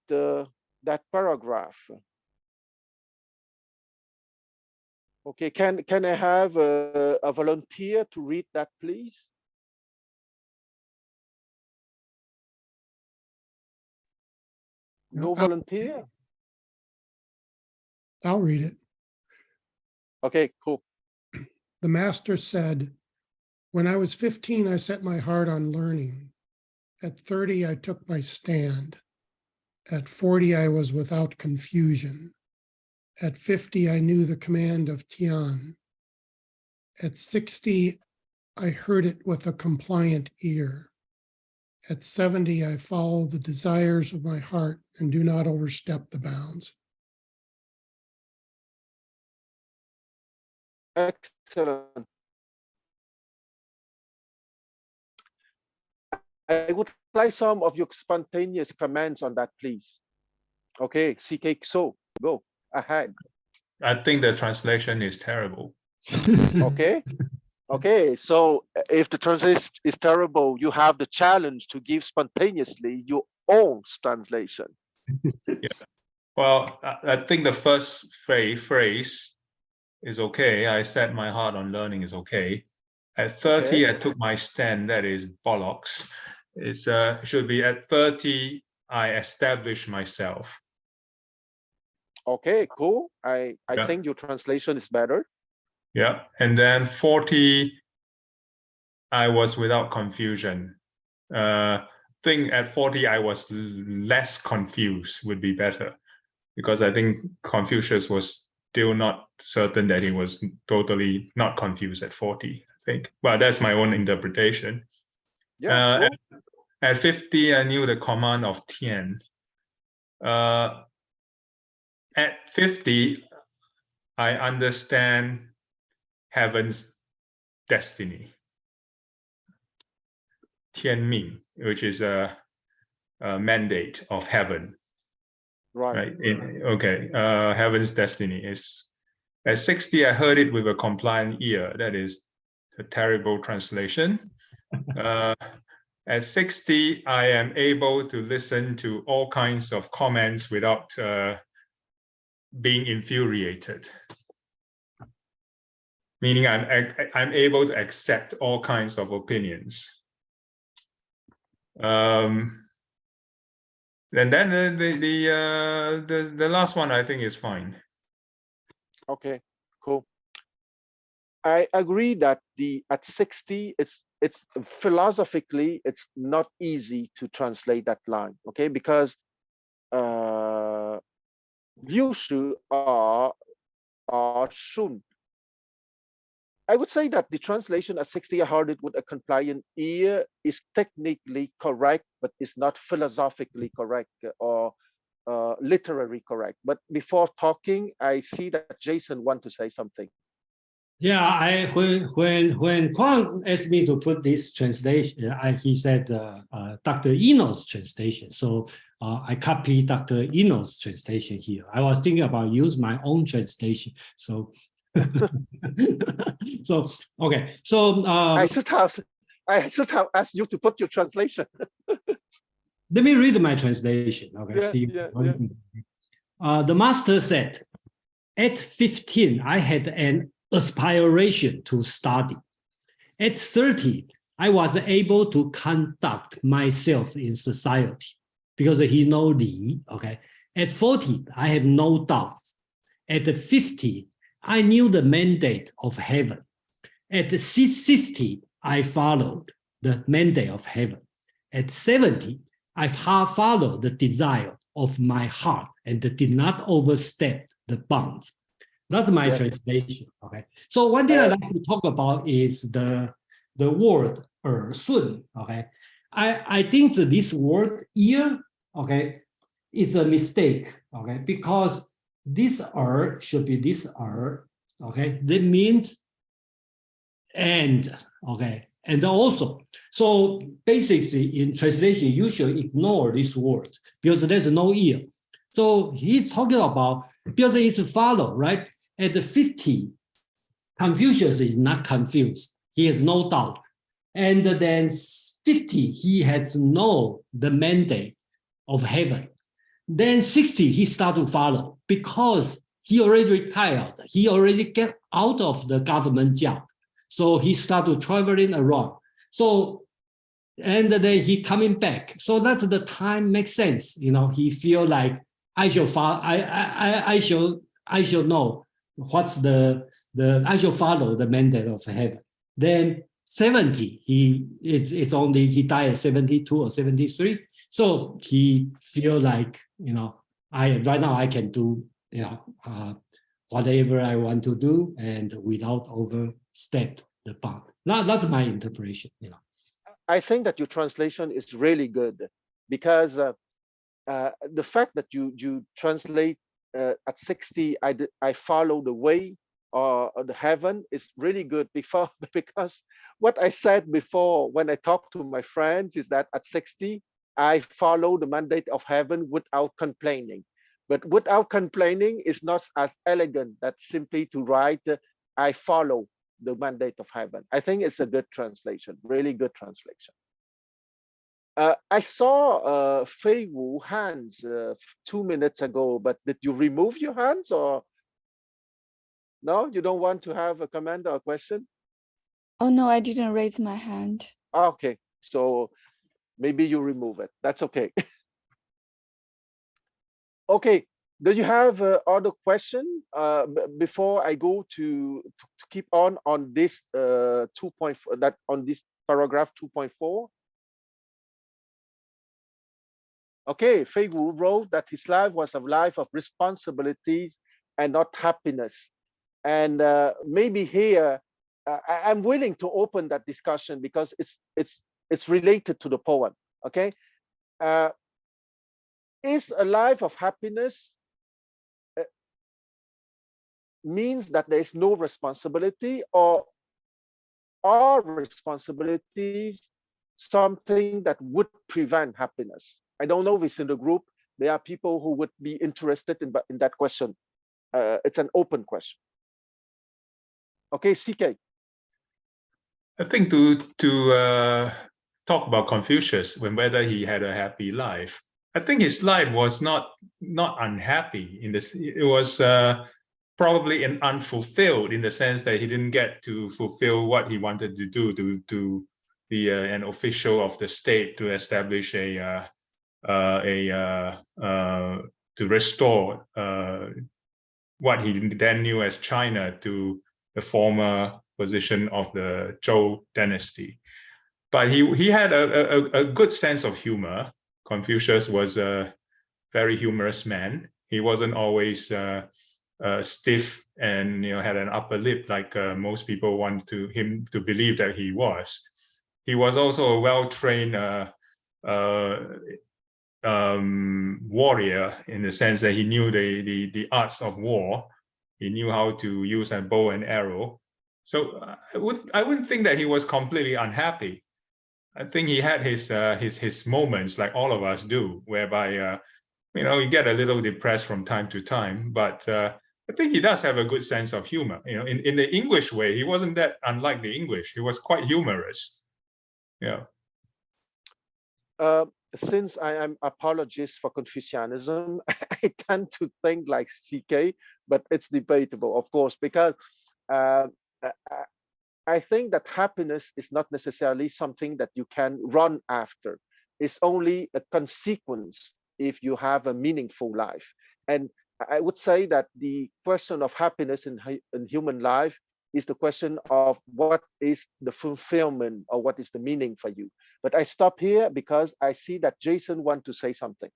paragraph? Okay, can I have a volunteer to read that, please? No volunteer? I'll read it. Okay, cool. The master said, "When I was 15, I set my heart on learning. At 30, I took my stand. At 40, I was without confusion. At 50, I knew the command of Tian. At 60, I heard it with a compliant ear. At 70, I follow the desires of my heart and do not overstep the bounds." Excellent. I would like some of your spontaneous comments on that, please. Okay, CK, so go ahead. I think the translation is terrible. Okay. Okay, so if the translation is terrible, you have the challenge to give spontaneously your own translation. Yeah. Well, I think the first phrase is okay. I set my heart on learning is okay. At 30, Okay. I took my stand. That is bollocks. It's should be at 30, I established myself. Okay, cool. I Yeah. think your translation is better. Yeah, and then 40, I was without confusion. Think at 40, I was less confused would be better, because I think Confucius was still not certain that he was totally not confused at 40, I think. Well, that's my own interpretation. Yeah, cool. At 50, I knew the command of Tian. At 50, I understand heaven's destiny. Tianming, which is a mandate of heaven. Right. Heaven's destiny is. At 60, I heard it with a compliant ear. That is a terrible translation. At 60, I am able to listen to all kinds of comments without being infuriated. Meaning I'm able to accept all kinds of opinions. And then the last one I think is fine. Okay, cool. I agree that at 60, it's philosophically it's not easy to translate that line. Okay, because Liu Shi are Shun. I would say that the translation at 60 I heard it with a compliant ear is technically correct, but it's not philosophically correct or literary correct. But before talking, I see that Jason wants to say something. Yeah, when Kwang asked me to put this translation, he said Dr. Eno's translation. So I copied Dr. Eno's translation here. I was thinking about use my own translation. So, okay. So I should have asked you to put your translation. Let me read my translation. Okay. Yeah. The master said, at 15, I had an aspiration to study. At 30, I was able to conduct myself in society because he knows Li. Okay. At 40, I have no doubts. At 50, I knew the mandate of heaven. At 60, I followed. the mandate of heaven. At 70, I followed the desire of my heart and did not overstep the bounds. That's my translation. Okay. So one thing I'd like to talk about is the word 耳顺. Okay. I think that this word ear, okay, is a mistake. Okay, because this should be this okay. That means and, okay, and also. So basically, in translation, you should ignore this word because there's no ear. So he's talking about because it's follow, right? At 50, Confucius is not confused. He has no doubt. And then 50, he has know the mandate of heaven. Then 60, he start to follow because he already retired. He already get out of the government job. So he started traveling around. So, and then he coming back. So that's the time makes sense. You know, he feel like I should follow, I should know what's I should follow the mandate of heaven. Then 70, he died at 72 or 73. So he feel like, you know, right now I can do, you know, whatever I want to do and without overstep the bound. Now that's my interpretation, you know. I think that your translation is really good because the fact that you translate at 60, I follow the way or the heaven is really good because what I said before when I talk to my friends is that at 60, I follow the mandate of heaven without complaining. But without complaining is not as elegant as simply to write, I follow the mandate of heaven. I think it's a good translation, really good translation. I saw Fei Wu hands 2 minutes ago, but did you remove your hands or no? You don't want to have a comment or a question? Oh no, I didn't raise my hand. Okay, so maybe you remove it. That's okay. Okay, do you have other question before I go to keep on this 2.4 that on this paragraph 2.4? Okay, Fei Wu wrote that his life was a life of responsibilities and not happiness. And maybe here I'm willing to open that discussion because it's related to the poem. Okay, is a life of happiness means that there is no responsibility, or are responsibilities something that would prevent happiness? I don't know if it's in the group. There are people who would be interested in that question. It's an open question. Okay, CK. I think to talk about Confucius, whether he had a happy life, I think his life was not unhappy. It was probably unfulfilled in the sense that he didn't get to fulfill what he wanted to do, to be an official of the state, to establish to restore what he then knew as China to the former position of the Zhou dynasty. But he had a good sense of humor. Confucius was a very humorous man. He wasn't always stiff and had an upper lip like most people want him to believe that he was. He was also a well-trained warrior in the sense that he knew the arts of war. He knew how to use a bow and arrow. So I wouldn't think that he was completely unhappy. I think he had his moments like all of us do, whereby you get a little depressed from time to time. But I think he does have a good sense of humor. In the English way, he wasn't that unlike the English. He was quite humorous. Yeah. Since I am apologist for Confucianism, I tend to think like CK, but it's debatable, of course, because I think that happiness is not necessarily something that you can run after. It's only a consequence if you have a meaningful life. And I would say that the question of happiness in human life is the question of what is the fulfillment or what is the meaning for you. But I stop here because I see that Jason wants to say something.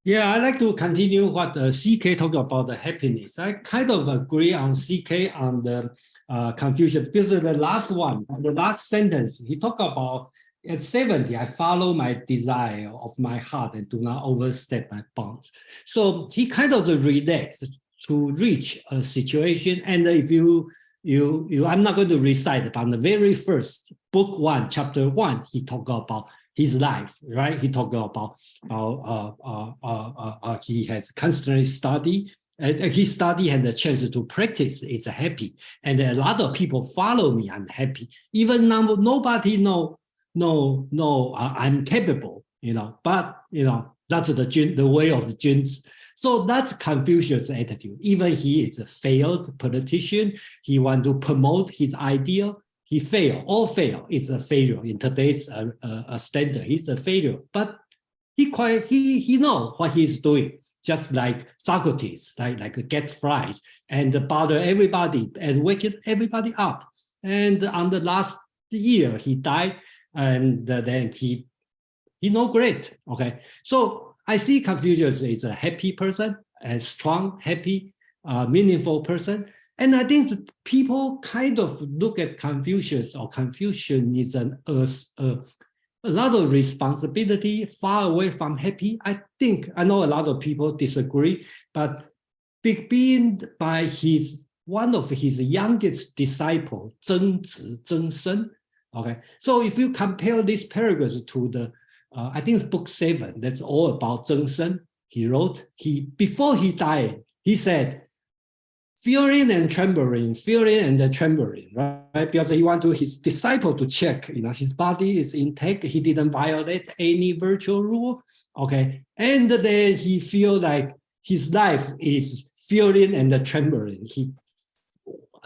Yeah, I'd like to continue what CK talked about the happiness. I kind of agree on CK on the confusion, because the last one, the last sentence, he talked about at 70, I follow my desire of my heart and do not overstep my bounds. So he kind of relaxed to reach a situation. And if I'm not going to recite, but on the very first book 1, chapter 1, he talked about his life, right? He talked about how he has constantly studied, and he studied and the chance to practice is happy. And a lot of people follow me, I'm happy. Even now, nobody know I'm capable, but that's the way of Jun's. So that's Confucius' attitude. Even he is a failed politician, he want to promote his idea. He failed, all fail. It's a failure in today's standard. He's a failure, but he know what he's doing. Just like Socrates, like get flies and bother everybody and wake everybody up. And on the last year he died, and then he know great. Okay, so I see Confucius is a happy person, a strong, happy, meaningful person. And I think that people kind of look at Confucius or Confucianism as a lot of responsibility, far away from happy. I know a lot of people disagree, but being by one of his youngest disciple, Zheng. Okay, so if you compare these paragraphs to the, I think it's book 7, that's all about Zheng. He wrote, before he died, he said, fearing and trembling, right? Because he wanted his disciple to check, his body is intact, he didn't violate any virtual rule, okay? And then he feel like his life is fearing and trembling. He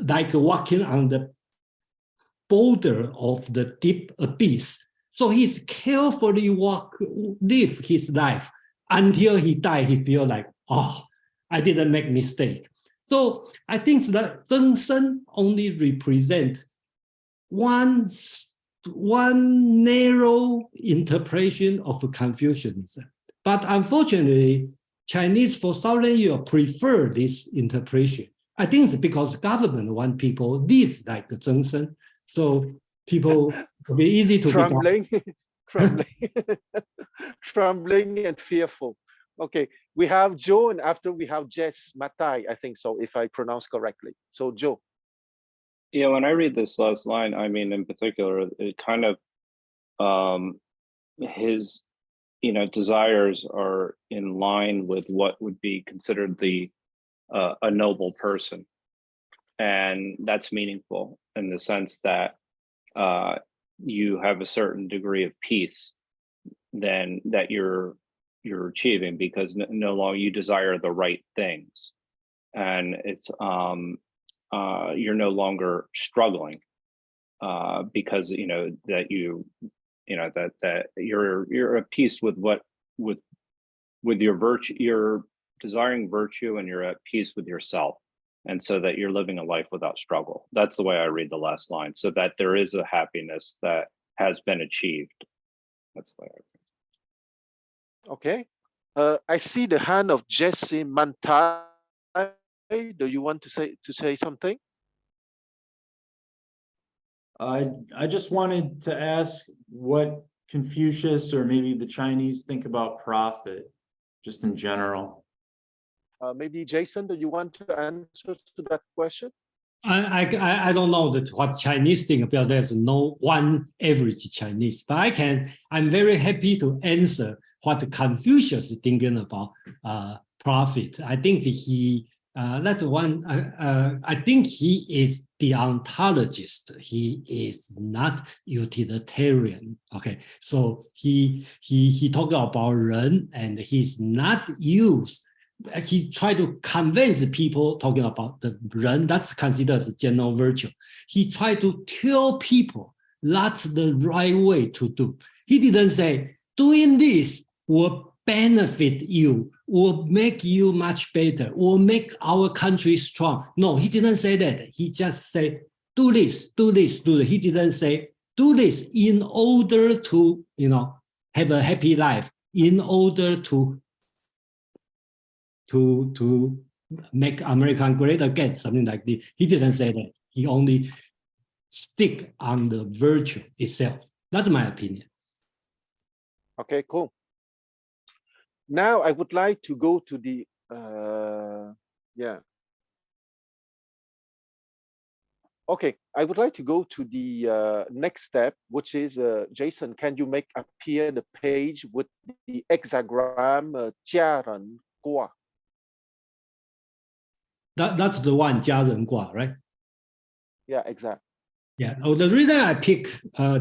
like walking on the border of the deep abyss. So he's carefully live his life until he died. He feel like, I didn't make mistake. So I think that Zheng only represent one narrow interpretation of Confucianism. But unfortunately, Chinese for 1,000 years prefer this interpretation. I think it's because government want people live like Zheng. So people will be easy to trembling, trembling and fearful. Okay, we have Joe, and after we have Jess Matai, I think so, if I pronounce correctly. So Joe. Yeah, when I read this last line, I mean, in particular, it kind of, his, desires are in line with what would be considered a noble person. And that's meaningful in the sense that you have a certain degree of peace then that you're achieving, because no longer you desire the right things, and it's you're no longer struggling because that you're at peace with your virtue, you're desiring virtue, and you're at peace with yourself, and so that you're living a life without struggle. That's the way I read the last line, so that there is a happiness that has been achieved. That's the way I read. Okay, I see the hand of Jesse Mantai. Do you want to say something? I just wanted to ask what Confucius or maybe the Chinese think about profit, just in general. Maybe Jason, do you want to answer to that question? I don't know what Chinese think about. There's no one average Chinese, but I'm very happy to answer what Confucius is thinking about profit. I think that's one. I think he is deontologist. He is not utilitarian. Okay, so he talked about Ren, and he's not used. He tried to convince people talking about the Ren, that's considered as a general virtue. He tried to tell people that's the right way to do. He didn't say doing this will benefit you will make you much better, will make our country strong. No, he didn't say that. He just said, do this, do this, do this. He didn't say, do this in order to, have a happy life, in order to make America great again, something like this. He didn't say that. He only stick on the virtue itself. That's my opinion. Okay, cool. Now I would like to go to the Okay, I would like to go to the next step, which is Jason, can you make appear the page with the hexagram 家人卦? That's the one, 家人卦, right? Yeah, exactly. Yeah. Oh, the reason I pick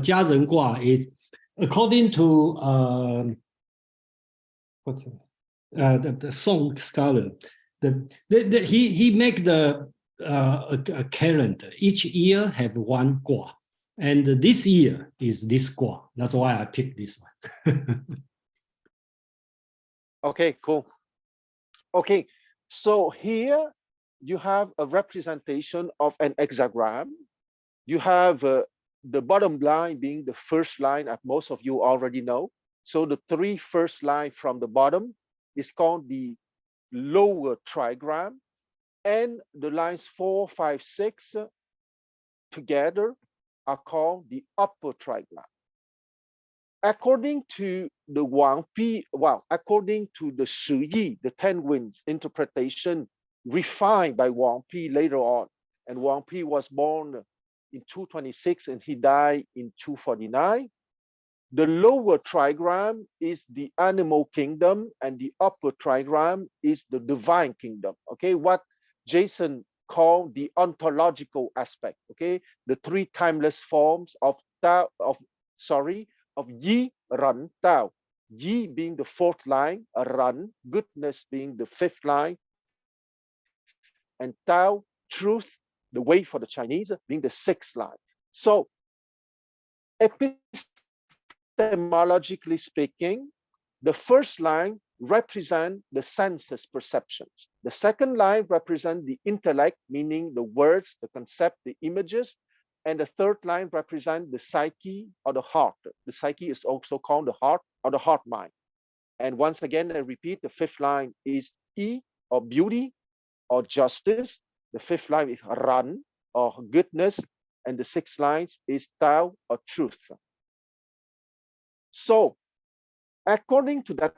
家人卦 is according to the Song scholar, he make the a calendar. Each year have one Gua, and this year is this Gua. That's why I picked this one. Okay, cool. Okay, so here you have a representation of an hexagram. You have the bottom line being the first line, as most of you already know. So the three first line from the bottom is called the lower trigram, and the lines 4, 5, 6 together are called the upper trigram. According to the according to the Shi Yi, the 10 winds interpretation refined by Wang Pi later on, and Wang Pi was born in 226 and he died in 249. The lower trigram is the animal kingdom and the upper trigram is the divine kingdom. Okay, what Jason called the ontological aspect. Okay, the three timeless forms of Tao, of Yi, Ren, Tao. Yi being the fourth line, Ren, goodness being the fifth line, and Tao, truth, the way for the Chinese, being the sixth line. So epistemologically speaking, the first line represents the senses perceptions. The second line represents the intellect, meaning the words, the concept, the images. And the third line represents the psyche or the heart. The psyche is also called the heart or the heart mind. And once again, I repeat, the fifth line is Yi or beauty or justice. The fifth line is Ran or goodness. And the sixth line is Tao or truth. So according to that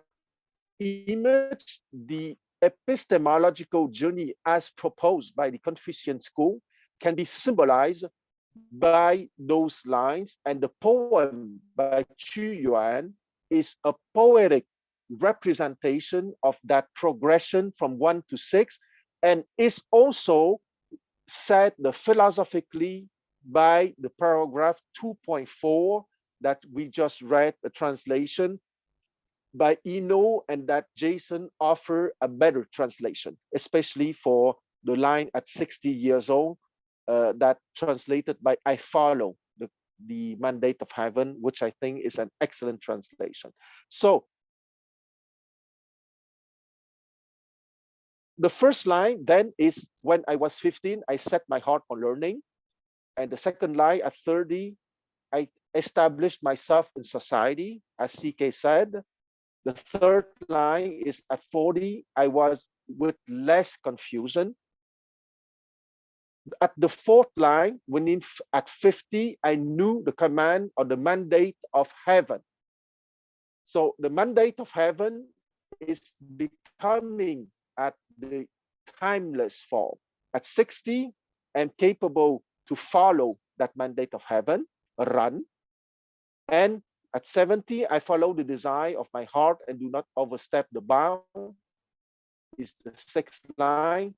image, the epistemological journey as proposed by the Confucian school can be symbolized by those lines, and the poem by Qu Yuan is a poetic representation of that progression from 1 to 6, and is also said philosophically by the paragraph 2.4 that we just read, the translation by Eno, and that Jason offered a better translation, especially for the line at 60 years old, that translated by I follow the mandate of heaven, which I think is an excellent translation. So the first line then is, when I was 15, I set my heart on learning. And the second line, at 30, I established myself in society, as CK said. The third line is at 40, I was with less confusion. At the fourth line, at 50, I knew the command or the mandate of heaven. So the mandate of heaven is becoming at the timeless form. At 60, I'm capable to follow that mandate of heaven, run. And at 70, I follow the desire of my heart and do not overstep the bound, is the sixth line,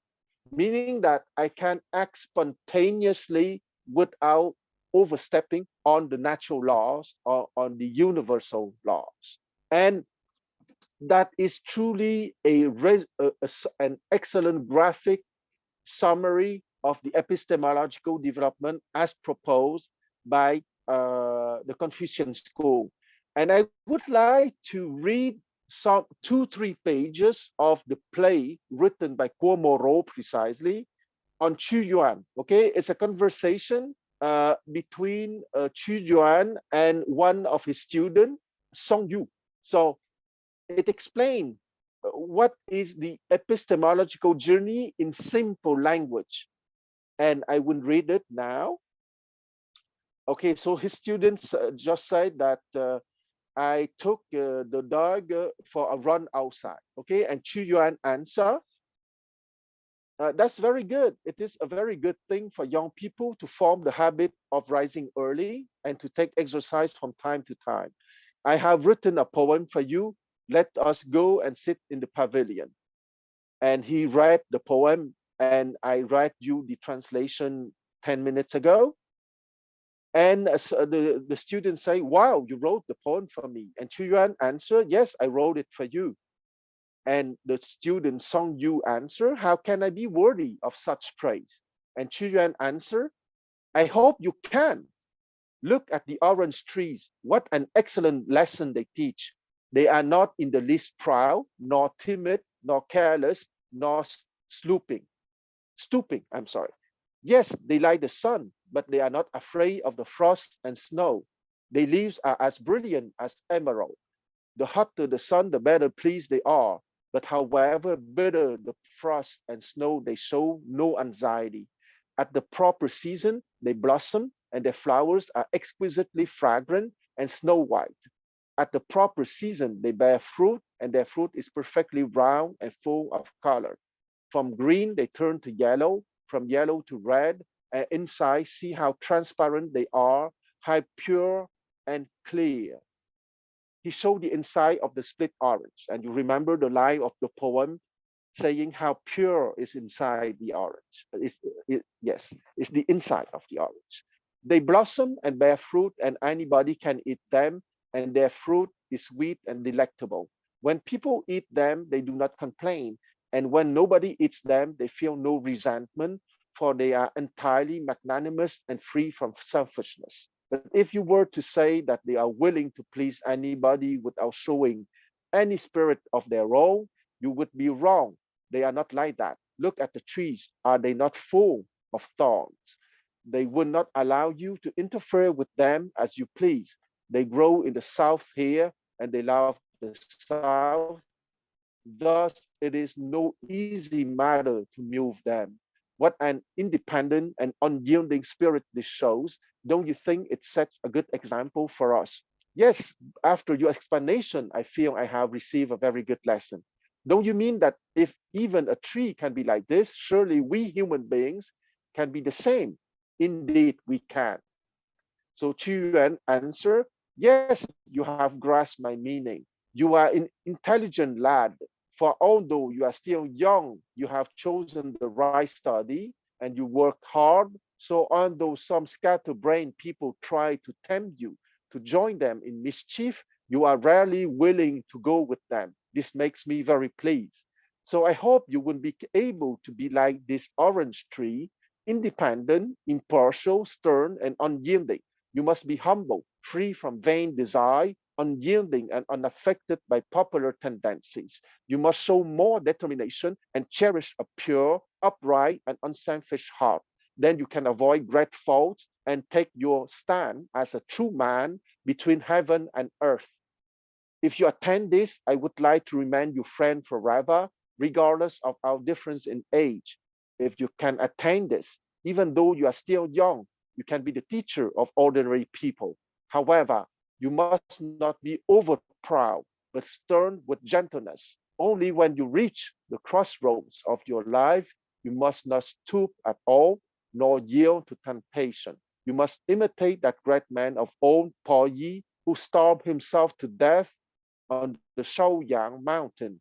meaning that I can act spontaneously without overstepping on the natural laws or on the universal laws. And that is truly an excellent graphic summary of the epistemological development as proposed by the Confucian school. And I would like to read some 2-3 pages of the play written by Guo Moruo precisely on Qu Yuan. Okay, it's a conversation between Qu Yuan and one of his students, Song Yu. So it explains what is the epistemological journey in simple language. And I will read it now. Okay, so his students just said that I took the dog for a run outside. Okay, and Qu Yuan answer, that's very good. It is a very good thing for young people to form the habit of rising early and to take exercise from time to time. I have written a poem for you. Let us go and sit in the pavilion. And he read the poem, and I read you the translation 10 minutes ago. And the students say, wow, you wrote the poem for me. And Qu Yuan answered, yes, I wrote it for you. And the student Song Yu answer, how can I be worthy of such praise? And Qu Yuan answer, I hope you can. Look at the orange trees. What an excellent lesson they teach. They are not in the least proud, nor timid, nor careless, nor stooping. Yes, they like the sun, but they are not afraid of the frost and snow. Their leaves are as brilliant as emerald. The hotter the sun, the better pleased they are. But however bitter the frost and snow, they show no anxiety. At the proper season, they blossom, and their flowers are exquisitely fragrant and snow white. At the proper season, they bear fruit, and their fruit is perfectly round and full of color. From green, they turn to yellow, from yellow to red, and inside, see how transparent they are, how pure and clear. He showed the inside of the split orange, and you remember the line of the poem saying how pure is inside the orange. Yes, it's the inside of the orange. They blossom and bear fruit, and anybody can eat them, and their fruit is sweet and delectable. When people eat them, they do not complain, and when nobody eats them, they feel no resentment, for they are entirely magnanimous and free from selfishness. But if you were to say that they are willing to please anybody without showing any spirit of their own, you would be wrong. They are not like that. Look at the trees. Are they not full of thorns? They will not allow you to interfere with them as you please. They grow in the south here, and they love the south. Thus, it is no easy matter to move them. What an independent and unyielding spirit this shows. Don't you think it sets a good example for us? Yes, after your explanation, I feel I have received a very good lesson. Don't you mean that if even a tree can be like this, surely we human beings can be the same? Indeed, we can. So Qu Yuan answered, yes, you have grasped my meaning. You are an intelligent lad. For although you are still young, you have chosen the right study and you work hard. So although some scatterbrained people try to tempt you to join them in mischief, you are rarely willing to go with them. This makes me very pleased. So I hope you will be able to be like this orange tree, independent, impartial, stern, and unyielding. You must be humble, free from vain desire, unyielding and unaffected by popular tendencies. You must show more determination and cherish a pure, upright, and unselfish heart. Then you can avoid great faults and take your stand as a true man between heaven and earth. If you attain this, I would like to remain your friend forever, regardless of our difference in age. If you can attain this, even though you are still young, you can be the teacher of ordinary people. However, you must not be over proud, but stern with gentleness. Only when you reach the crossroads of your life, you must not stoop at all, nor yield to temptation. You must imitate that great man of old, Po Yi, who starved himself to death on the Shaoyang mountain.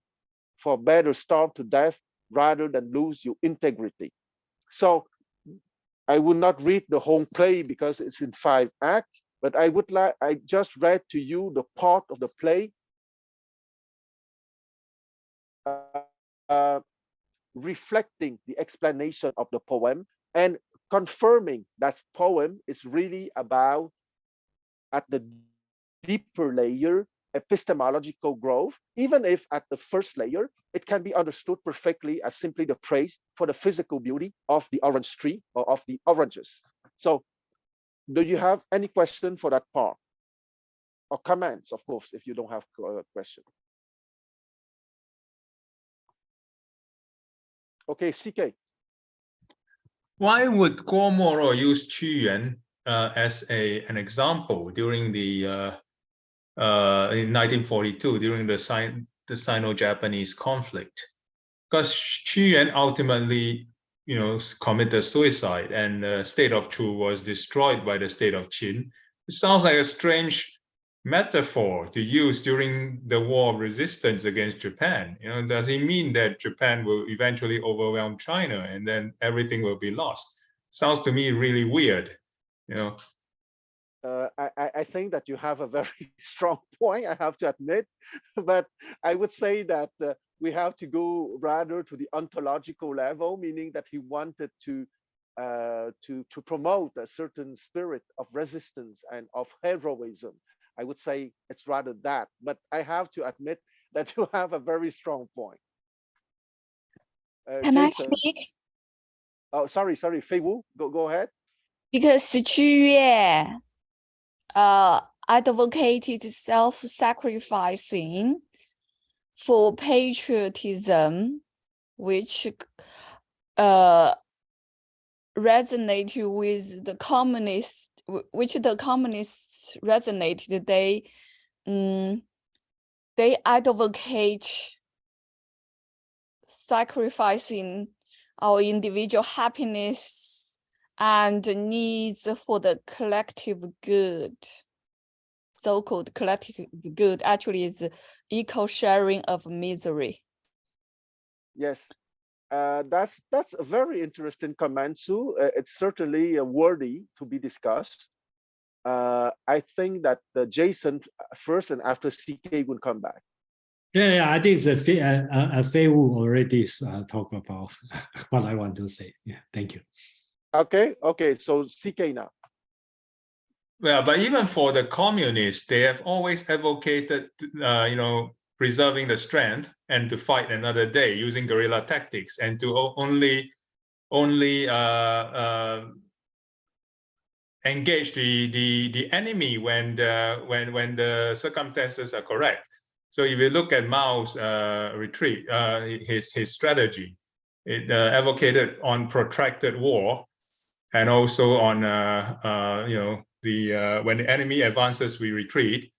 For better starve to death rather than lose your integrity. So I will not read the whole play because it's in 5 acts, but I just read to you the part of the play reflecting the explanation of the poem and confirming that poem is really about, at the deeper layer, epistemological growth, even if at the first layer, it can be understood perfectly as simply the praise for the physical beauty of the orange tree or of the oranges. So do you have any question for that part? Or comments, of course, if you don't have a question. Okay, CK. Why would Guo Moruo use Qu Yuan as an example during the in 1942 during the Sino-Japanese conflict? Because Qu Yuan ultimately, committed suicide, and the state of Chu was destroyed by the state of Qin. It sounds like a strange metaphor to use during the war of resistance against Japan. Does it mean that Japan will eventually overwhelm China and then everything will be lost? Sounds to me really weird. I think that you have a very strong point, I have to admit, but I would say that we have to go rather to the ontological level, meaning that he wanted to promote a certain spirit of resistance and of heroism. I would say it's rather that, but I have to admit that you have a very strong point. Can I Jason? speak? Oh, sorry, Fei Wu, go ahead. Because Qu Yuan advocated self-sacrificing for patriotism, which resonated with the communists, which the communists resonated. They advocate sacrificing our individual happiness and needs for the collective good. So-called collective good actually is equal sharing of misery. Yes, that's a very interesting comment, Sue. It's certainly worthy to be discussed. I think that Jason first, and after CK will come back. Yeah, I think Fei Wu already talk about what I want to say. Yeah, thank you. Okay, so CK now. Well, but even for the communists, they have always advocated, preserving the strength and to fight another day using guerrilla tactics, and to only engage the enemy when the circumstances are correct. So if you look at Mao's retreat, his strategy, it advocated on protracted war, and also on when the enemy advances, we retreat.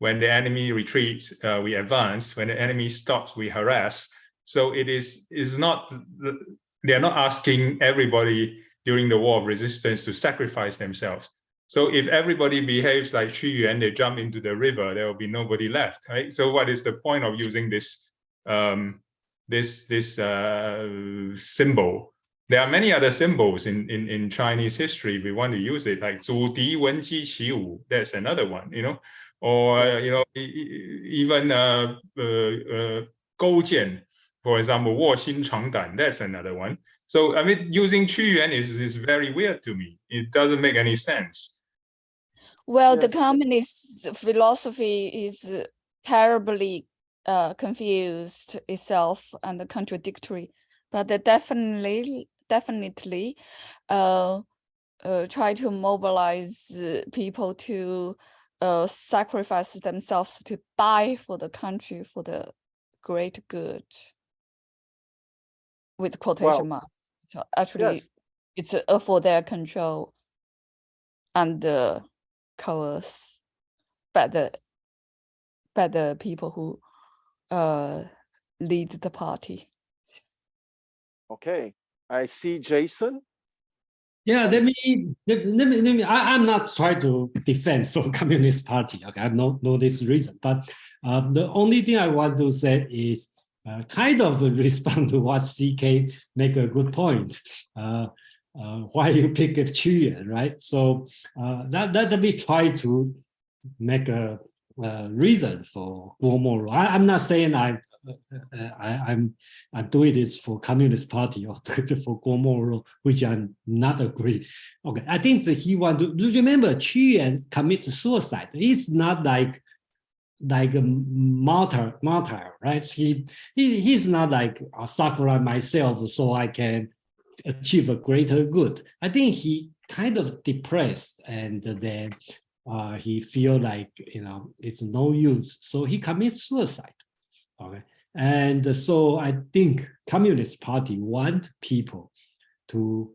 When the enemy retreats, we advance. When the enemy stops, we harass. So is not, they're not asking everybody during the war of resistance to sacrifice themselves. So if everybody behaves like Qu Yuan, they jump into the river, there will be nobody left, right? So what is the point of using this symbol? There are many other symbols in Chinese history. If we want to use it, like 祖敌闻鸡起舞, that's another one, or even 勾践, for example, 卧薪尝胆, that's another one. So I mean, using Qu Yuan is very weird to me. It doesn't make any sense. Well, Yes. the communist philosophy is terribly confused itself and contradictory, but they definitely try to mobilize people to sacrifice themselves, to die for the country, for the great good, with quotation marks. So actually, Yes. it's for their control and coerce by the people who lead the party. Okay, I see Jason. Yeah, let me. I'm not trying to defend for Communist Party. Okay, I have no this reason, but the only thing I want to say is kind of respond to what CK make a good point. Why you pick a Qu Yuan, right? So let me try to make a reason for Guo Moruo. I'm not saying I'm doing this for Communist Party or for Guo Moruo, which I'm not agree. Okay, I think that he want to remember Qu Yuan commit suicide. It's not like like a martyr, right? He's not like I'll sacrifice myself so I can achieve a greater good. I think he kind of depressed, and then he feel like it's no use, so he commits suicide. Okay, and so I think Communist Party want people to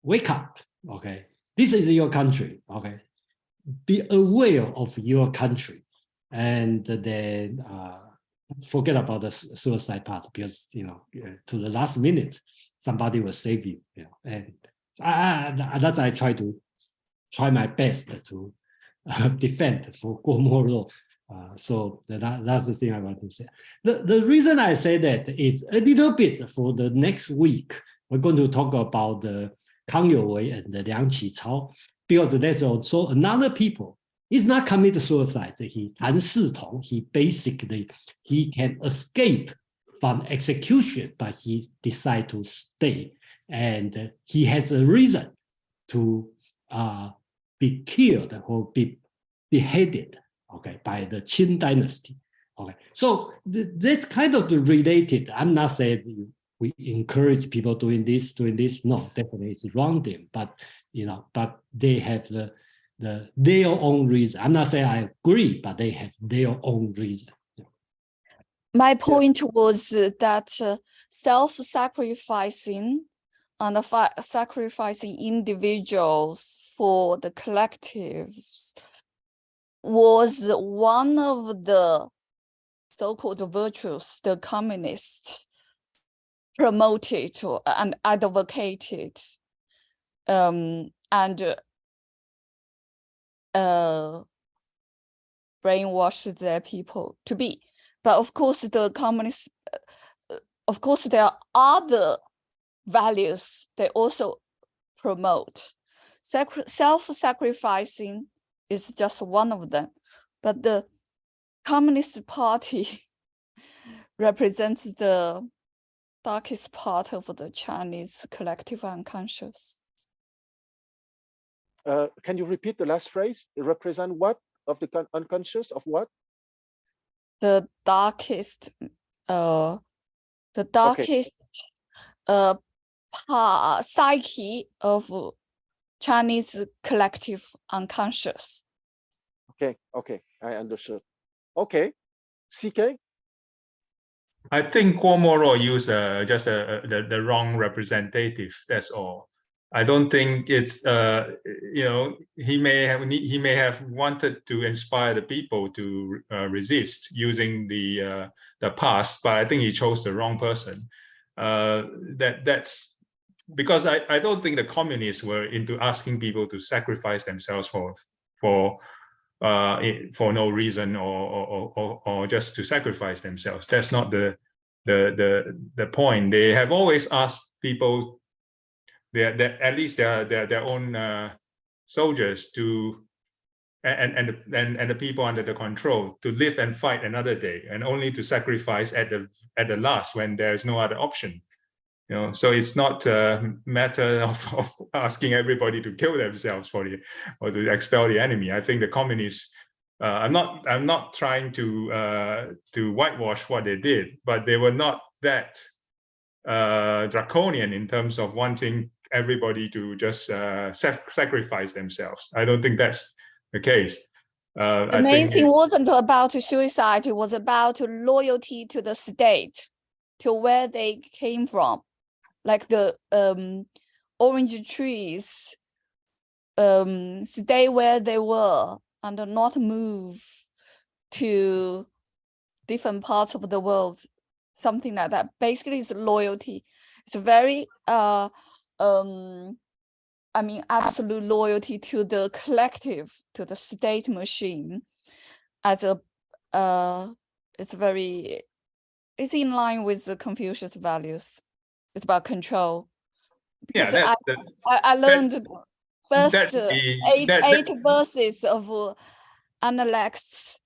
wake up. Okay, this is your country. Okay, be aware of your country, and then forget about the suicide part, because to the last minute somebody will save you. And I try my best to defend for Guo Moruo. So that's the thing I want to say. The reason I say that is a little bit for the next week. We're going to talk about the Kang Youwei and the Liang Qichao, because there's also another people. He's not committed suicide. He Tan Shitong, he can escape from execution, but he decided to stay, and he has a reason to be killed or be beheaded, okay, by the Qin dynasty. Okay, so that's kind of related. I'm not saying we encourage people doing this. No, definitely it's wrong thing. But but they have their own reason. I'm not saying I agree, but they have their own reason. My point was that self-sacrificing and sacrificing individuals for the collectives was one of the so-called virtues the communists promoted and advocated, and brainwashed their people to be. But of course, the communists, of course, there are other values they also promote. Self-sacrificing is just one of them. But the Communist Party represents the darkest part of the Chinese collective unconscious. Can you repeat the last phrase? It represent what of the unconscious of what? The darkest, psyche of Chinese collective unconscious. Okay, I understood. Okay, CK? I think Guo Moruo used just the wrong representative. That's all. I don't think it's he may have wanted to inspire the people to resist using the past, but I think he chose the wrong person. That's because I don't think the communists were into asking people to sacrifice themselves for no reason or just to sacrifice themselves. That's not the point. They have always asked people, at least their own soldiers to and the people under the control to live and fight another day, and only to sacrifice at the last when there's no other option. So it's not a matter of asking everybody to kill themselves or to expel the enemy. I think the communists, I'm not trying to whitewash what they did, but they were not that draconian in terms of wanting everybody to just sacrifice themselves. I don't think that's the case. The main thing wasn't about suicide, it was about loyalty to the state, to where they came from. Like the orange trees, stay where they were and not move to different parts of the world, something like that. Basically, it's loyalty. It's very, absolute loyalty to the collective, to the state machine. As it's in line with the Confucius values. It's about control. Because I learned first eight verses of Analects.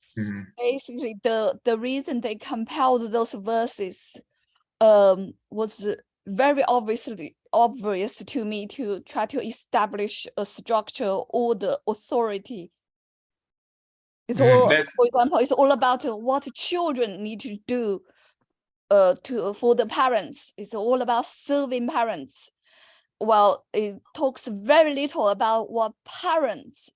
Basically, the reason they compiled those verses was very obvious to me, to try to establish a structure or the authority It's all, that's- for example, it's all about what children need to do for the parents. It's all about serving parents. Well, it talks very little about what parents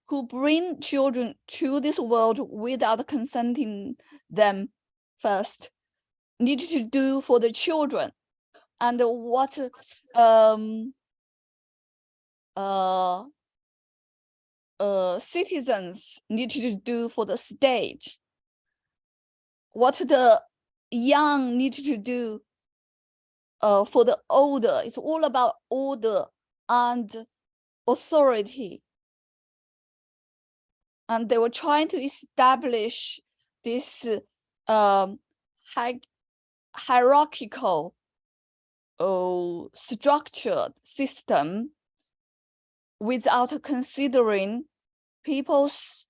who bring children to this world without consenting them first need to do for the children, and what citizens need to do for the state, what the young need to do for the older. It's all about order and authority. And they were trying to establish this hierarchical structured system without considering people's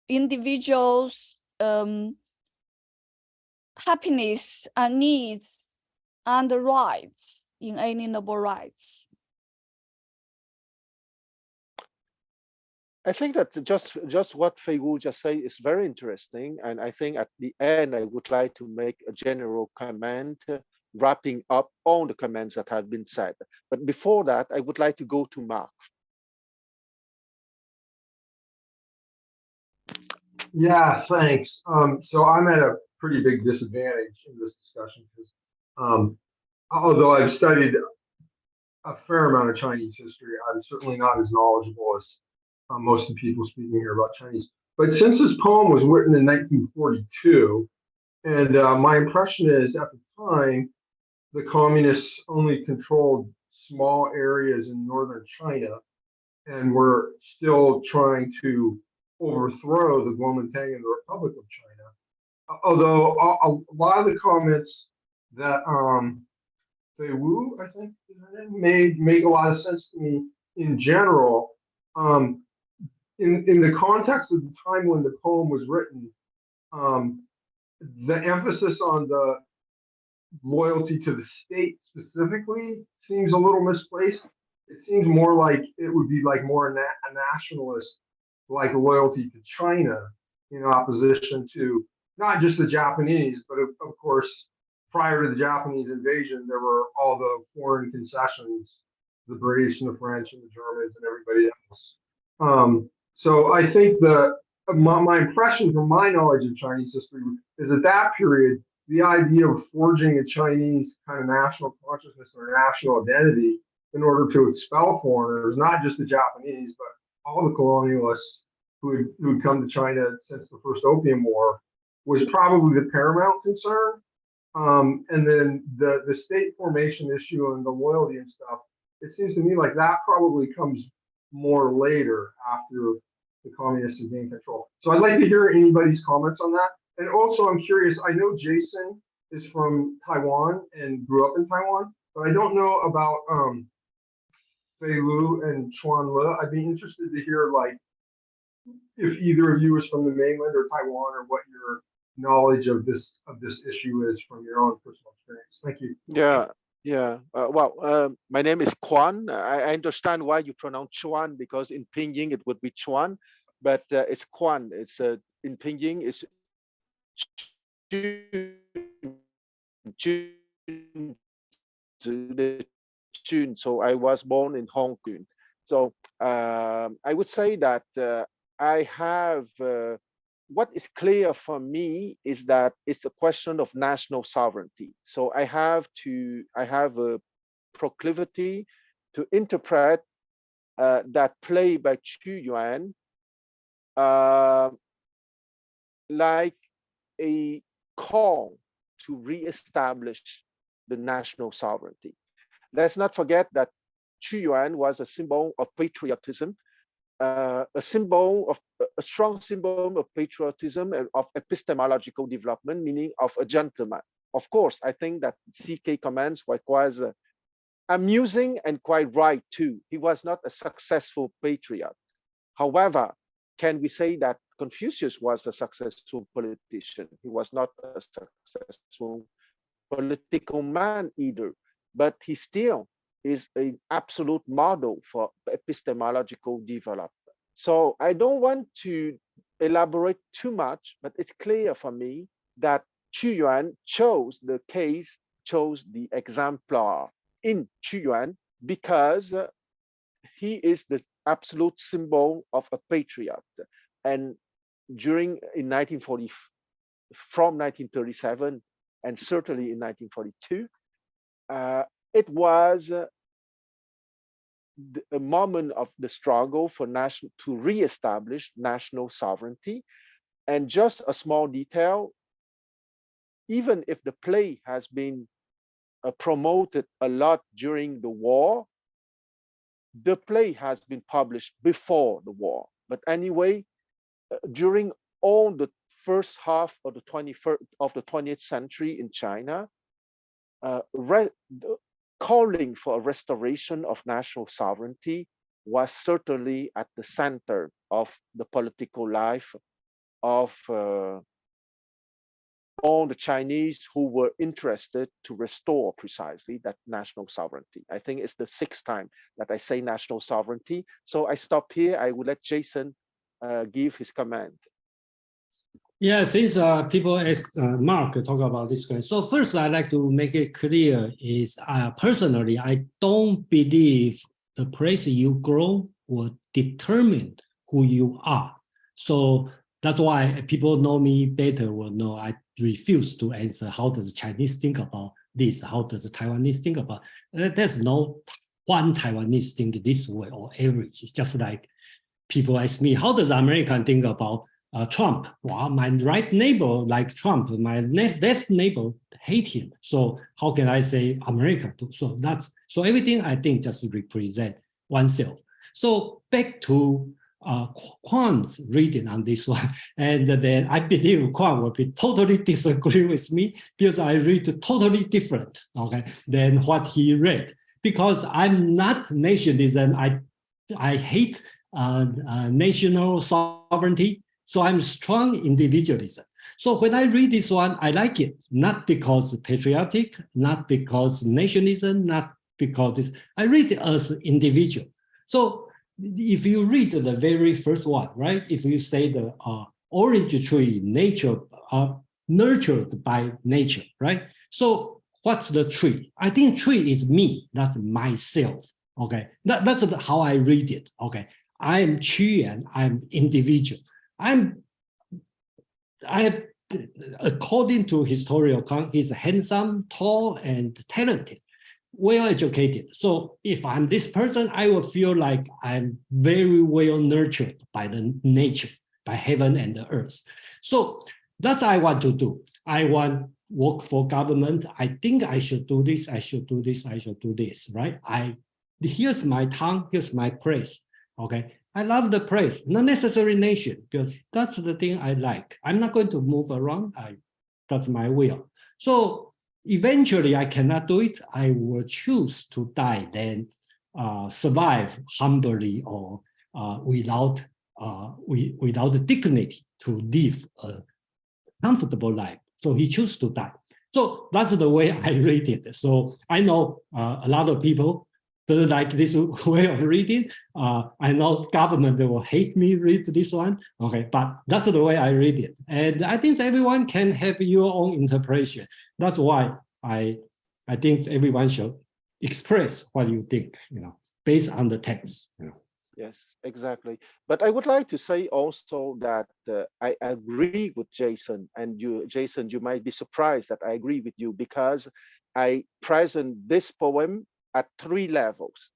individuals' happiness and needs and rights, inalienable rights. I think that just what Fei Wu just said is very interesting, and I think at the end I would like to make a general comment, wrapping up all the comments that have been said. But before that, I would like to go to Mark. Yeah, thanks. So I'm at a pretty big disadvantage in this discussion because although I've studied a fair amount of Chinese history, I'm certainly not as knowledgeable as most of the people speaking here about Chinese. But since this poem was written in 1942, and my impression is at the time, the communists only controlled small areas in northern China and were still trying to overthrow the Kuomintang and the Republic of China. Although a lot of the comments that Fei Wu, I think, made make a lot of sense to me in general. In the context of the time when the poem was written, the emphasis on the loyalty to the state specifically seems a little misplaced. It seems more like it would be like more a nationalist, like loyalty to China in opposition to not just the Japanese, but of course, prior to the Japanese invasion, there were all the foreign concessions, the British and the French and the Germans and everybody else. So I think my impression from my knowledge of Chinese history is at that period, the idea of forging a Chinese kind of national consciousness or national identity in order to expel foreigners, not just the Japanese, but all the colonialists who had come to China since the first Opium War, was probably the paramount concern. And then the state formation issue and the loyalty and stuff, it seems to me like that probably comes more later after the communists have gained control. So I'd like to hear anybody's comments on that. And also I'm curious, I know Jason is from Taiwan and grew up in Taiwan, but I don't know about Fei Lu and Chuan Le. I'd be interested to hear like if either of you is from the mainland or Taiwan, or what your knowledge of this issue is from your own personal experience. Thank you. Yeah. My name is Quan. I understand why you pronounce Chuan, because in Pinyin it would be Chuan, but it's Quan. It's in Pinyin it's Jun. So I was born in Hong Kong. So I would say that I have what is clear for me is that it's a question of national sovereignty. So I have a proclivity to interpret that play by Qu Yuan like a call to reestablish the national sovereignty. Let's not forget that Qu Yuan was a symbol of patriotism, a strong symbol of patriotism and of epistemological development, meaning of a gentleman. Of course, I think that CK comments were quite amusing and quite right too. He was not a successful patriot. However, can we say that Confucius was a successful politician? He was not a successful political man either, but he still is an absolute model for epistemological development. So I don't want to elaborate too much, but it's clear for me that Qu Yuan chose the exemplar in Qu Yuan because he is the absolute symbol of a patriot. And in 1940, from 1937, and certainly in 1942, it was a moment of the struggle for to re-establish national sovereignty. And just a small detail, even if the play has been promoted a lot during the war, the play has been published before the war. But anyway, during all the first half of the 20th century in China, calling for a restoration of national sovereignty was certainly at the center of the political life of all the Chinese who were interested to restore precisely that national sovereignty. I think it's the 6th time that I say national sovereignty. So I stop here. I will let Jason give his comment. Yeah, since people ask Mark talk about this question. So first, I'd like to make it clear is personally, I don't believe the place you grow will determine who you are. So that's why people know me better will know I refuse to answer how does the Chinese think about this, how does the Taiwanese think about there's no one Taiwanese think this way or average. It's just like people ask me, how does American think about Trump? Well, my right neighbor like Trump, my left neighbor hate him. So how can I say America too? So everything I think just represent oneself. So back to Quan's reading on this one, and then I believe Quan will be totally disagree with me because I read totally different, okay, than what he read. Because I'm not nationalism. I hate national sovereignty. So I'm strong individualism. So when I read this one, I like it, not because patriotic, not because nationalism, not because this. I read it as individual. So if you read the very first one, right? If you say the orange tree, nature, nurtured by nature, right? So what's the tree? I think tree is me, that's myself, okay? That's how I read it, okay? I'm Qu Yuan, I'm individual. According to historical account, he's handsome, tall, and talented, well-educated. So if I'm this person, I will feel like I'm very well nurtured by the nature, by heaven and the earth. So that's what I want to do. I want work for government. I think I should do this, I should do this, I should do this, right? Here's my tongue, here's my praise, okay? I love the praise, not necessarily nation, because that's the thing I like. I'm not going to move around. That's my will. So eventually I cannot do it. I will choose to die than survive humbly or without dignity to live a comfortable life. So he chose to die. So that's the way I read it. So I know a lot of people doesn't like this way of reading. I know government will hate me read this one, okay, but that's the way I read it. And I think everyone can have your own interpretation. That's why I think everyone should express what you think, based on the text. Yes, exactly. But I would like to say also that I agree with Jason, and Jason, you might be surprised that I agree with you because I present this poem at 3 levels.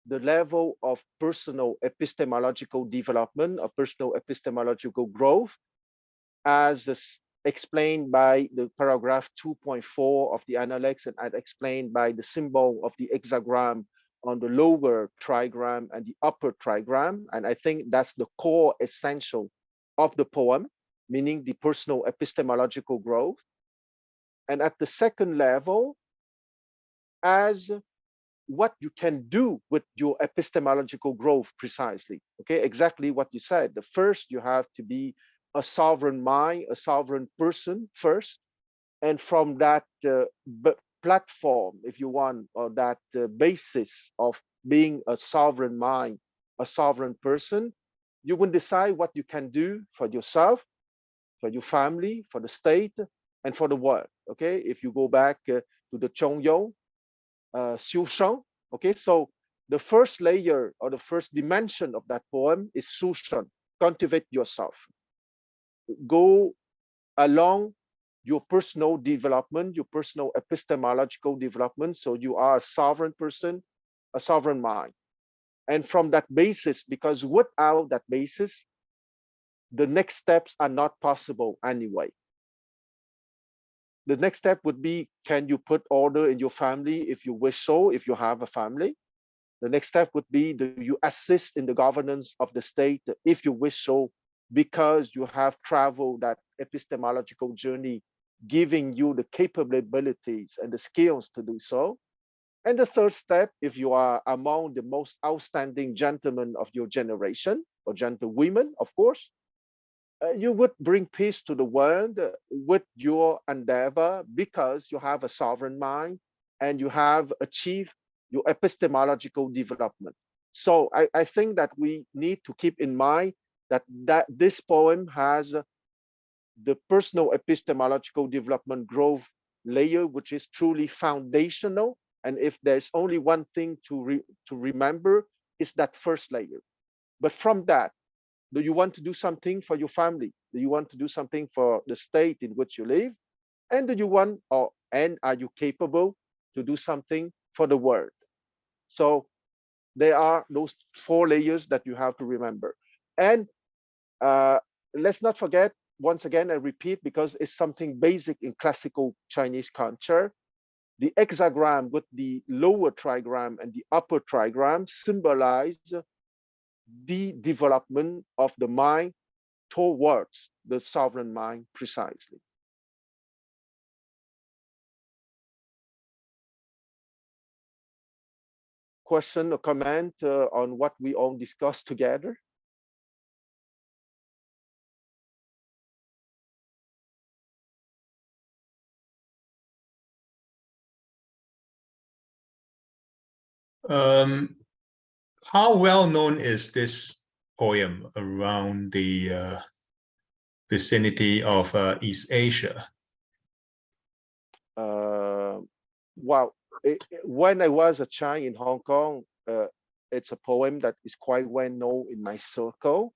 The level of personal epistemological development, of personal epistemological growth, as explained by the paragraph 2.4 of the Analects, and as explained by the symbol of the hexagram on the lower trigram and the upper trigram. And I think that's the core essential of the poem, meaning the personal epistemological growth. And at the second level, as what you can do with your epistemological growth precisely, okay? Exactly what you said. The first, you have to be a sovereign mind, a sovereign person first. And from that platform, if you want, or that basis of being a sovereign mind, a sovereign person, you will decide what you can do for yourself, for your family, for the state, and for the world. Okay, if you go back to the Chongyou, Xiu Sheng. Okay, so the first layer or the first dimension of that poem is Su Sheng, cultivate yourself. Go along your personal development, your personal epistemological development. So you are a sovereign person, a sovereign mind. And from that basis, because without that basis, the next steps are not possible anyway. The next step would be, can you put order in your family if you wish so, if you have a family? The next step would be, do you assist in the governance of the state if you wish so, because you have traveled that epistemological journey, giving you the capabilities and the skills to do so? And the third step, if you are among the most outstanding gentlemen of your generation, or gentlewomen, of course, you would bring peace to the world with your endeavor, because you have a sovereign mind and you have achieved your epistemological development. So I think that we need to keep in mind that this poem has the personal epistemological development growth layer, which is truly foundational. And if there's only one thing to remember, it's that first layer. But from that, do you want to do something for your family? Do you want to do something for the state in which you live? And do you want, and are you capable to do something for the world? So there are those 4 layers that you have to remember. And let's not forget, once again, I repeat, because it's something basic in classical Chinese culture, the hexagram with the lower trigram and the upper trigram symbolize the development of the mind towards the sovereign mind precisely. Question or comment on what we all discussed together? How well known is this poem around the vicinity of East Asia? Wow. When I was a child in Hong Kong, it's a poem that is quite well known in my circle.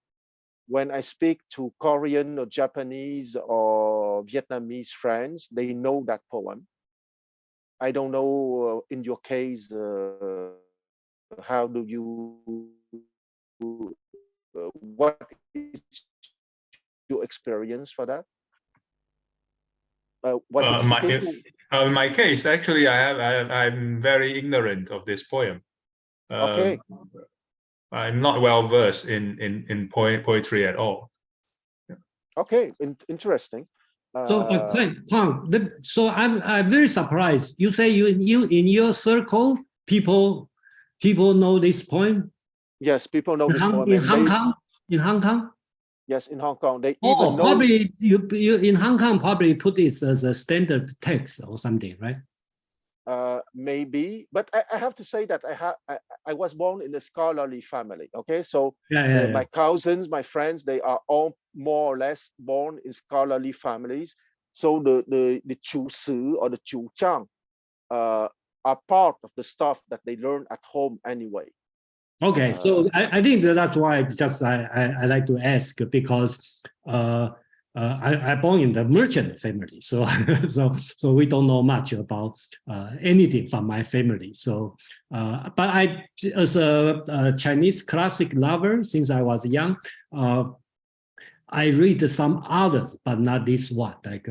When I speak to Korean or Japanese or Vietnamese friends, they know that poem. I don't know in your case, how do you, what is your experience for that? In my case, actually, I'm very ignorant of this poem. Okay. I'm not well versed in poetry at all. Okay, interesting. So, so I'm very surprised. You say in your circle, people know this poem? Yes, people know this poem. In Hong Kong? In Hong Kong? Yes, in Hong Kong. They even know. Probably you in Hong Kong probably put this as a standard text or something, right? Maybe, but I have to say that I was born in a scholarly family. Okay, so my cousins, my friends, they are all more or less born in scholarly families. So the Chu Ci or the Jiang are part of the stuff that they learn at home anyway. Okay, so I think that's why I like to ask, because I born in the merchant family, so so we don't know much about anything from my family. So, but I, as a Chinese classic lover, since I was young, I read some others, but not this one, like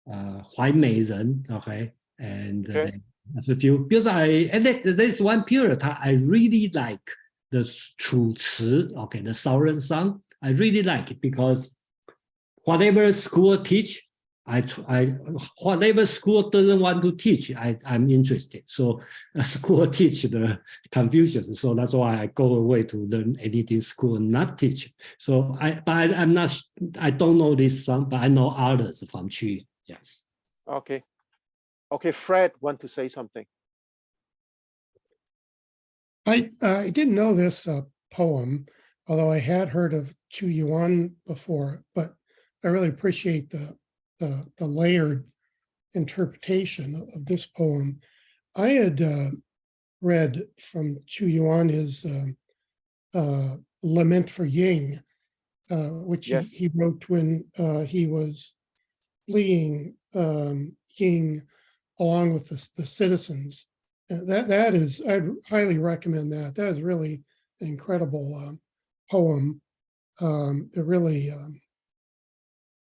Huai Mei Ren, okay, and a few, because there's one period I really like the Chu Ci, okay, the Southern Song. I really like it because whatever school teach, whatever school doesn't want to teach, I'm interested. So school teach the Confucius, so that's why I go away to learn anything school not teach. So I don't know this song, but I know others from Chu. Yeah. Okay. Okay, Fred, want to say something? I didn't know this poem. although I had heard of Qu Yuan before, but I really appreciate the layered interpretation of this poem. I had read from Qu Yuan his Lament for Ying, which Yes. he wrote when he was fleeing Ying along with the citizens. That is, I'd highly recommend that. That is really an incredible poem. It really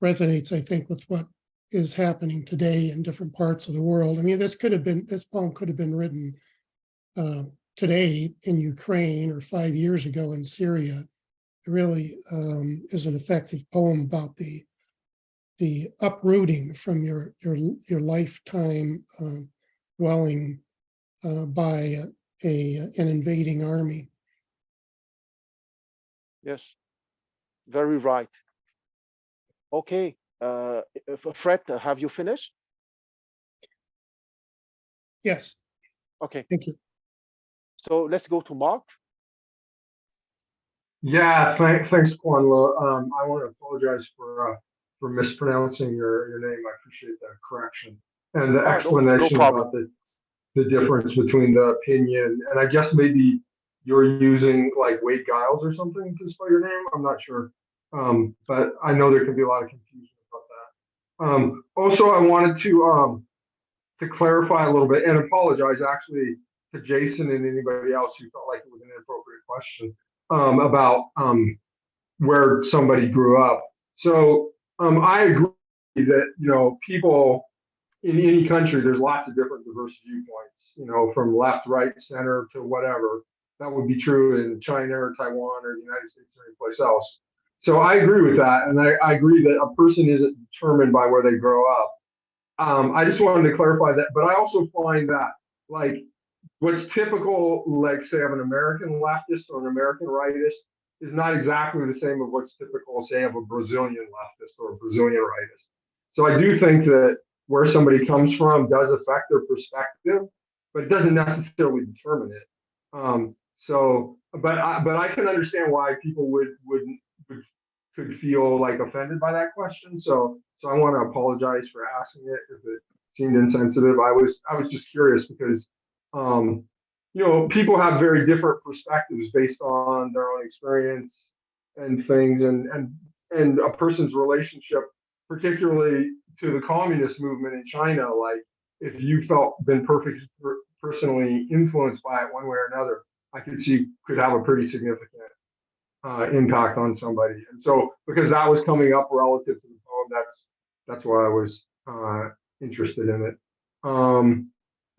resonates, I think, with what is happening today in different parts of the world. I mean, this poem could have been written today in Ukraine or 5 years ago in Syria. It really is an effective poem about the uprooting from your lifetime dwelling by an invading army. Yes, very right. Okay, Fred, have you finished? Yes, Okay, thank you. so let's go to Mark. Yeah, thanks, Quan Lo. I want to apologize for mispronouncing your name. I appreciate that correction and the no explanation problem. about the difference between the opinion. And I guess maybe you're using like Wade Giles or something to spell your name. I'm not sure, but I know there can be a lot of confusion about that. Also, I wanted to clarify a little bit and apologize actually to Jason and anybody else who felt like it was an inappropriate question about where somebody grew up. So I agree that people in any country, there's lots of different diverse viewpoints, from left, right, center to whatever. That would be true in China or Taiwan or the United States or any place else. So I agree with that, and I agree that a person isn't determined by where they grow up. I just wanted to clarify that, but I also find that like what's typical, like say of an American leftist or an American rightist, is not exactly the same of what's typical, say, of a Brazilian leftist or a Brazilian rightist. So I do think that where somebody comes from does affect their perspective, but it doesn't necessarily determine it. But I can understand why people could feel like offended by that question. So I want to apologize for asking it if it seemed insensitive. I was just curious because people have very different perspectives based on their own experience and things, and a person's relationship, particularly to the communist movement in China. Like if you been personally influenced by it one way or another, I could see could have a pretty significant impact on somebody. And so because that was coming up relative to the poem, that's why I was interested in it.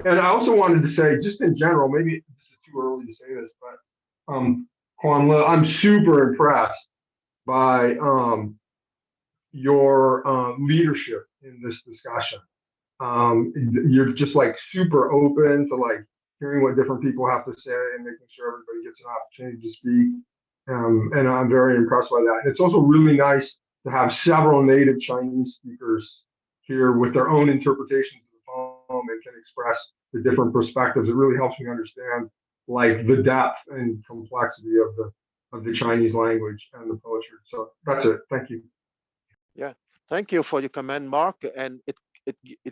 And I also wanted to say, just in general, maybe this is too early to say this, but Quan Lo, I'm super impressed by your leadership in this discussion. You're just like super open to like hearing what different people have to say and making sure everybody gets an opportunity to speak. And I'm very impressed by that. And it's also really nice to have several native Chinese speakers here with their own interpretations of the poem and can express the different perspectives. It really helps me understand like the depth and complexity of the Chinese language and the poetry. So that's it. Thank you. Yeah, thank you for your comment, Mark. And it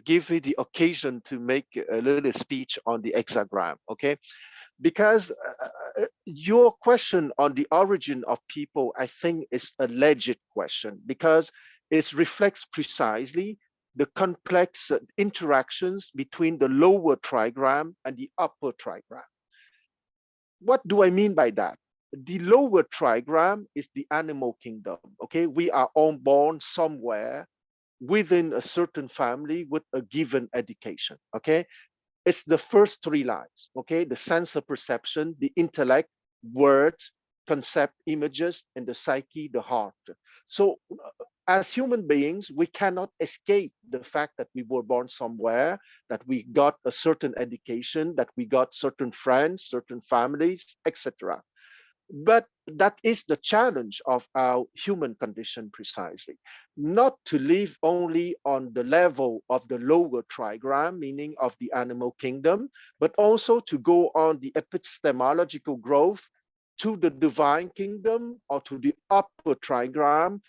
gave me the occasion to make a little speech on the hexagram. Okay. Because your question on the origin of people, I think, is a legit question because it reflects precisely the complex interactions between the lower trigram and the upper trigram. What do I mean by that? The lower trigram is the animal kingdom. Okay, we are all born somewhere within a certain family with a given education. Okay. It's the first three lines, okay? The sense of perception, the intellect, words, concept, images, and the psyche, the heart. So as human beings, we cannot escape the fact that we were born somewhere, that we got a certain education, that we got certain friends, certain families, etc. But that is the challenge of our human condition precisely, not to live only on the level of the lower trigram, meaning of the animal kingdom, but also to go on the epistemological growth to the divine kingdom or to the upper trigram,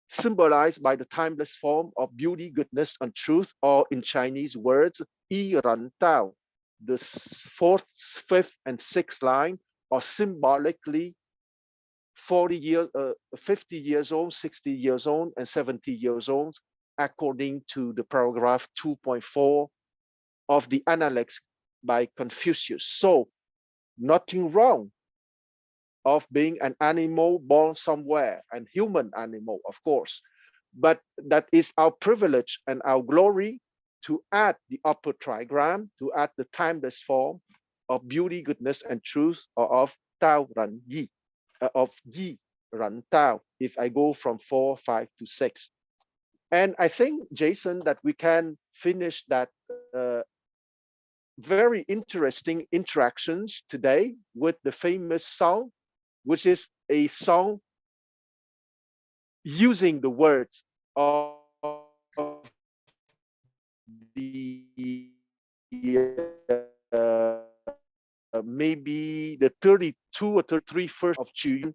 symbolized by the timeless form of beauty, goodness, and truth, or in Chinese words, Yi Ren Tao. The fourth, fifth, and sixth line are symbolically 50 years old, 60 years old, and 70 years old, according to the paragraph 2.4 of the Analects by Confucius. So, nothing wrong of being an animal born somewhere, and human animal, of course, but that is our privilege and our glory to add the upper trigram, to add the timeless form of beauty, goodness, and truth, or of Tao Ren Yi, of Yi Ren Tao, if I go from 4, 5 to 6. And I think, Jason, that we can finish that very interesting interactions today with the famous song, which is a song using the words of the maybe the 32 or 33 first of Qu Yuan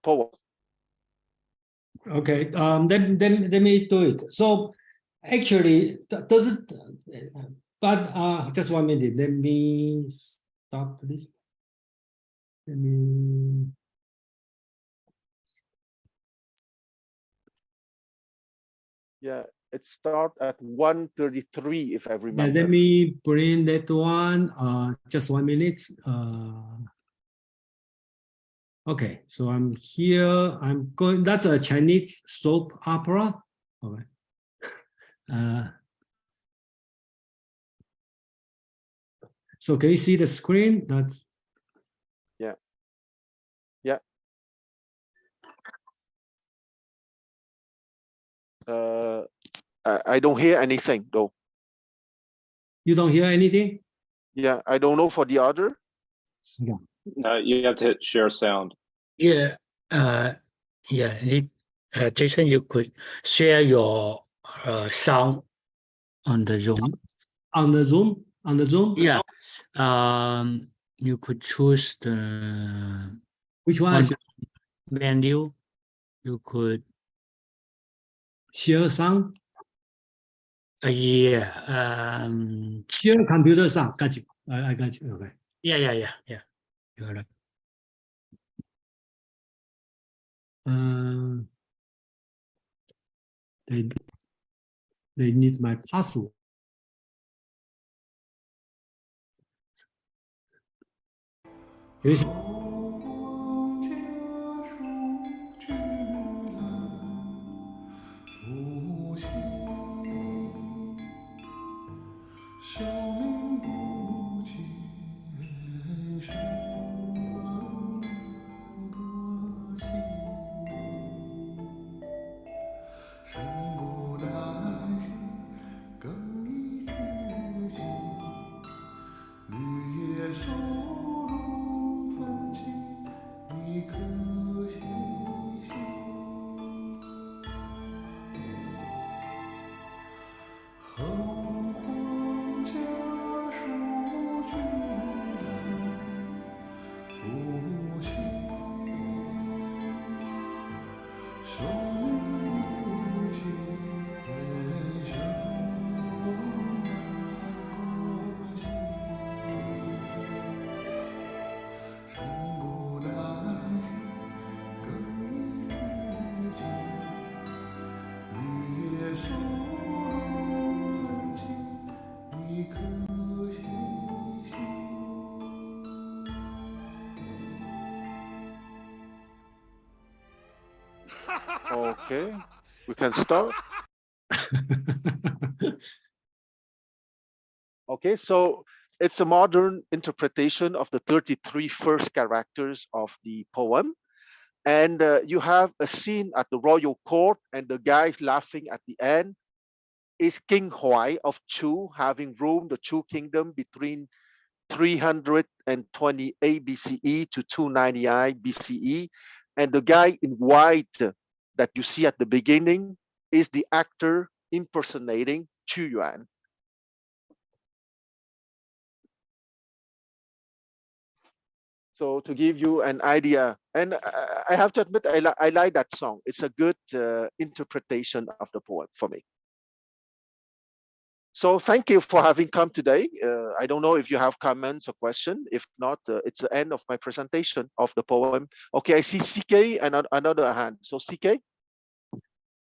poem. Okay, let me do it. So actually, does it? But just 1 minute. Let me stop this. Let me. Yeah, it starts at 133, if I remember. Yeah, let me bring that one. Just 1 minute. Okay, so I'm here. I'm going. That's a Chinese soap opera. Okay. So can you see the screen? That's yeah. Yeah. I don't hear anything though. You don't hear anything? Yeah, I don't know for the other. Yeah. You have to hit share sound. Yeah, Jason, you could share your sound on the Zoom. On the Zoom? On the Zoom? Yeah. You could choose the Which one? menu. You could Share sound? yeah. Share computer sound. Got you. I got you. Okay. Yeah. You're right. They need my password. Here's 受命不迁，生南国兮，深固难兮，更壹志兮，绿叶素荣，纷其可喜兮，后皇嘉树橘徠服兮，受命不迁，生南国兮，深固难兮，更壹志兮，绿叶素荣，纷其可喜兮。Okay, we can start. Okay, so it's a modern interpretation of the 33 first characters of the poem. And you have a scene at the royal court, and the guy laughing at the end is King Huai of Chu, having ruled the Chu kingdom between 328 BCE to 299 BCE. And the guy in white that you see at the beginning is the actor impersonating Qu Yuan. So to give you an idea, and I have to admit, I like that song. It's a good interpretation of the poem for me. So thank you for having come today. I don't know if you have comments or questions. If not, it's the end of my presentation of the poem. Okay, I see CK and another hand. So CK?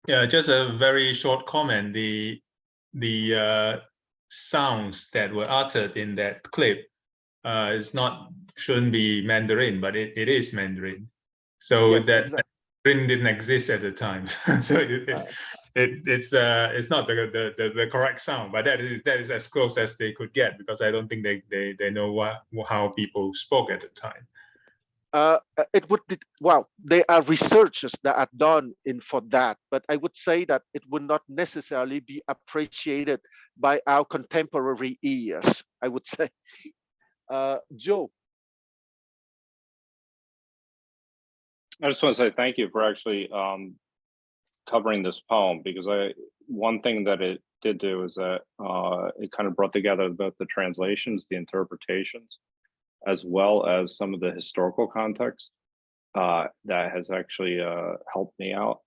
Yeah, just a very short comment. The sounds that were uttered in that clip shouldn't be Mandarin, but it is Mandarin. So Yes, that exactly. Mandarin didn't exist at the time. So it's not the correct sound, but that is as close as they could get, because I don't think they know how people spoke at the time. There are researchers that are done for that, but I would say that it would not necessarily be appreciated by our contemporary ears, I would say. Joe. I just want to say thank you for actually covering this poem, because one thing that it did do is that it kind of brought together both the translations, the interpretations, as well as some of the historical context that has actually helped me out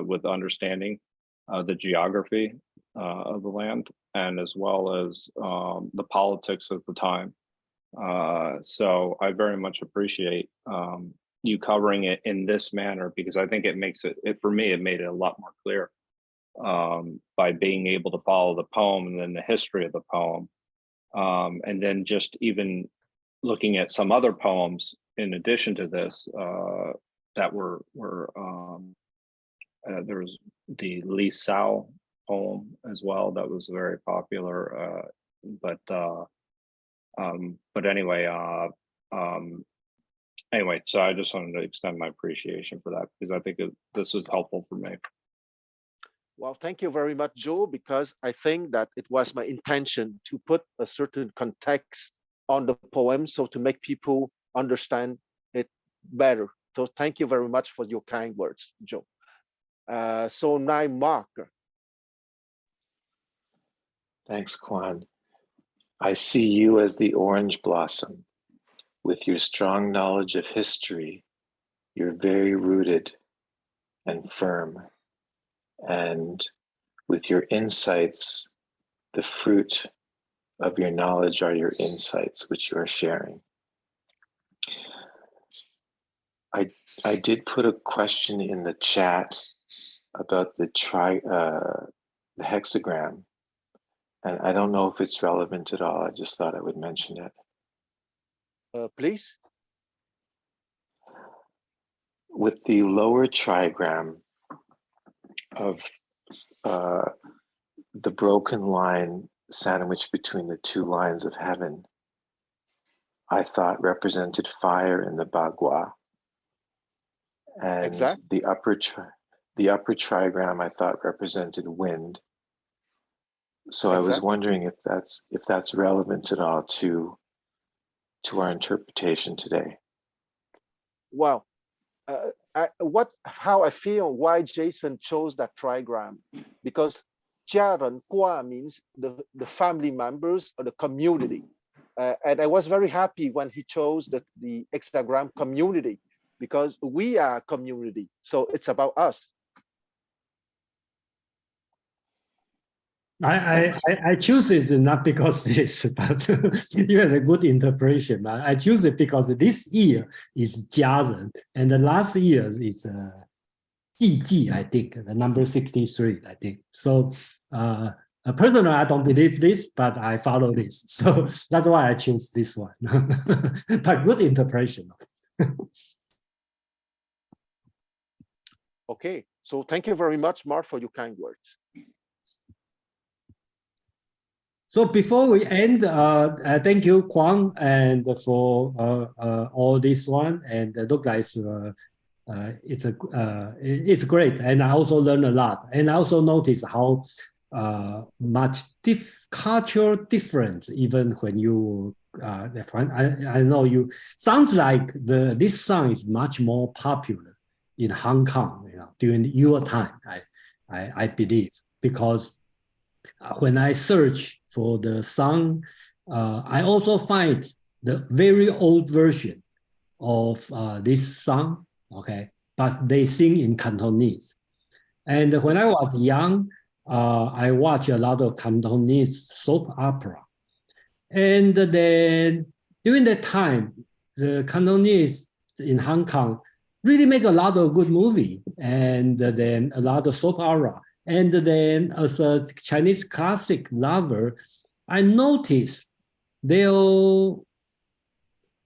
with understanding the geography of the land, and as well as the politics of the time. So I very much appreciate you covering it in this manner, because I think it makes it for me, it made it a lot more clear by being able to follow the poem and then the history of the poem. And then just even looking at some other poems in addition to this that were there was the Li Sao poem as well that was very popular. But anyway, so I just wanted to extend my appreciation for that, because I think this is helpful for me. Well, thank you very much, Joe, because I think that it was my intention to put a certain context on the poem, so to make people understand it better. So thank you very much for your kind words, Joe. So now, Mark. Thanks, Quan. I see you as the orange blossom. With your strong knowledge of history, you're very rooted and firm. And with your insights, the fruit of your knowledge are your insights, which you are sharing. I did put a question in the chat about the hexagram, and I don't know if it's relevant at all. I just thought I would mention it. Please. With the lower trigram of the broken line sandwiched between the two lines of heaven, I thought represented fire in the Bagua. And exactly. the upper trigram I thought represented wind. So exactly. I was wondering if that's relevant at all to our interpretation today. Well, how I feel why Jason chose that trigram, because Jiaren Gua means the family members or the community, and I was very happy when he chose the hexagram community, because we are a community, so it's about us. I choose it not because this, but you have a good interpretation. I choose it because this year is Jiaren, and the last year is Ji, I think, the number 63, I think. So personally, I don't believe this, but I follow this. So that's why I choose this one. But good interpretation. Okay, so thank you very much, Mark, for your kind words. So before we end, thank you, Quang, and for all this one. And look, guys, it's great, and I also learned a lot. And I also noticed how much cultural difference, even when you. I know you sounds like this song is much more popular in Hong Kong, during your time. I believe, because when I search for the song, I also find the very old version of this song, okay, but they sing in Cantonese. And when I was young, I watched a lot of Cantonese soap opera. And then during that time, the Cantonese in Hong Kong really make a lot of good movie, and then a lot of soap opera. And then as a Chinese classic lover, I noticed they'll,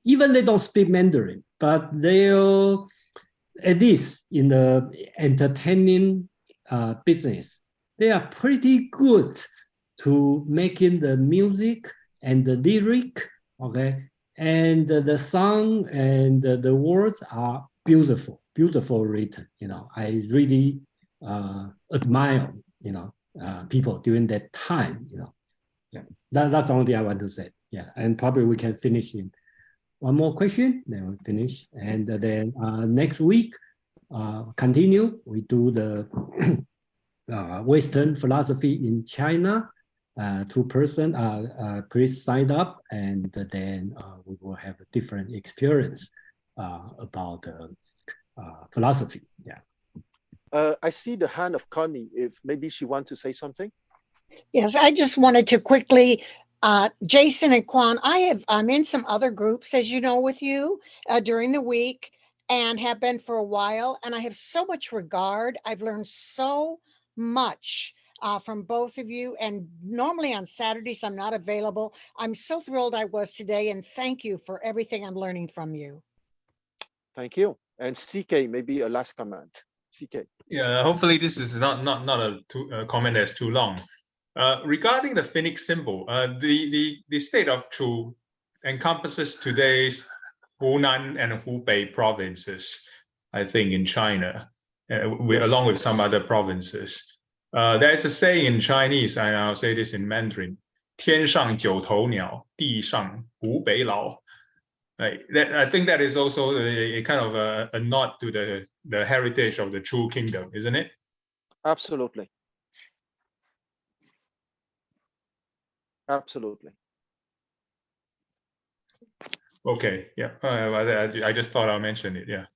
even they don't speak Mandarin, but they'll, at least in the entertaining business, they are pretty good to making the music and the lyric, okay? And the song and the words are beautiful, beautiful written. You know, I really admire, you know, people during that time. You know, yeah, that's the only thing I want to say. Yeah, and probably we can finish in one more question, then we finish, and then next week continue. We do the Western philosophy in China. 2 person, please sign up, and then we will have a different experience about philosophy. Yeah. I see the hand of Connie. If maybe she wants to say something. Yes, I just wanted to quickly, Jason and Quan, I'm in some other groups, as you know, with you during the week, and have been for a while, and I have so much regard. I've learned so much from both of you, and normally on Saturdays I'm not available. I'm so thrilled I was today, and thank you for everything I'm learning from you. Thank you. And CK, maybe a last comment. CK. Yeah, hopefully this is not a comment that's too long. Regarding the phoenix symbol, the state of Chu encompasses today's Hunan and Hubei provinces, I think, in China, along with some other provinces. There is a saying in Chinese, and I'll say this in Mandarin: 天上九头鸟，地上湖北佬. I think that is also a kind of a nod to the heritage of the Chu Kingdom, isn't it? Absolutely. Absolutely. Okay, yeah. I just thought I'll mention it. Yeah.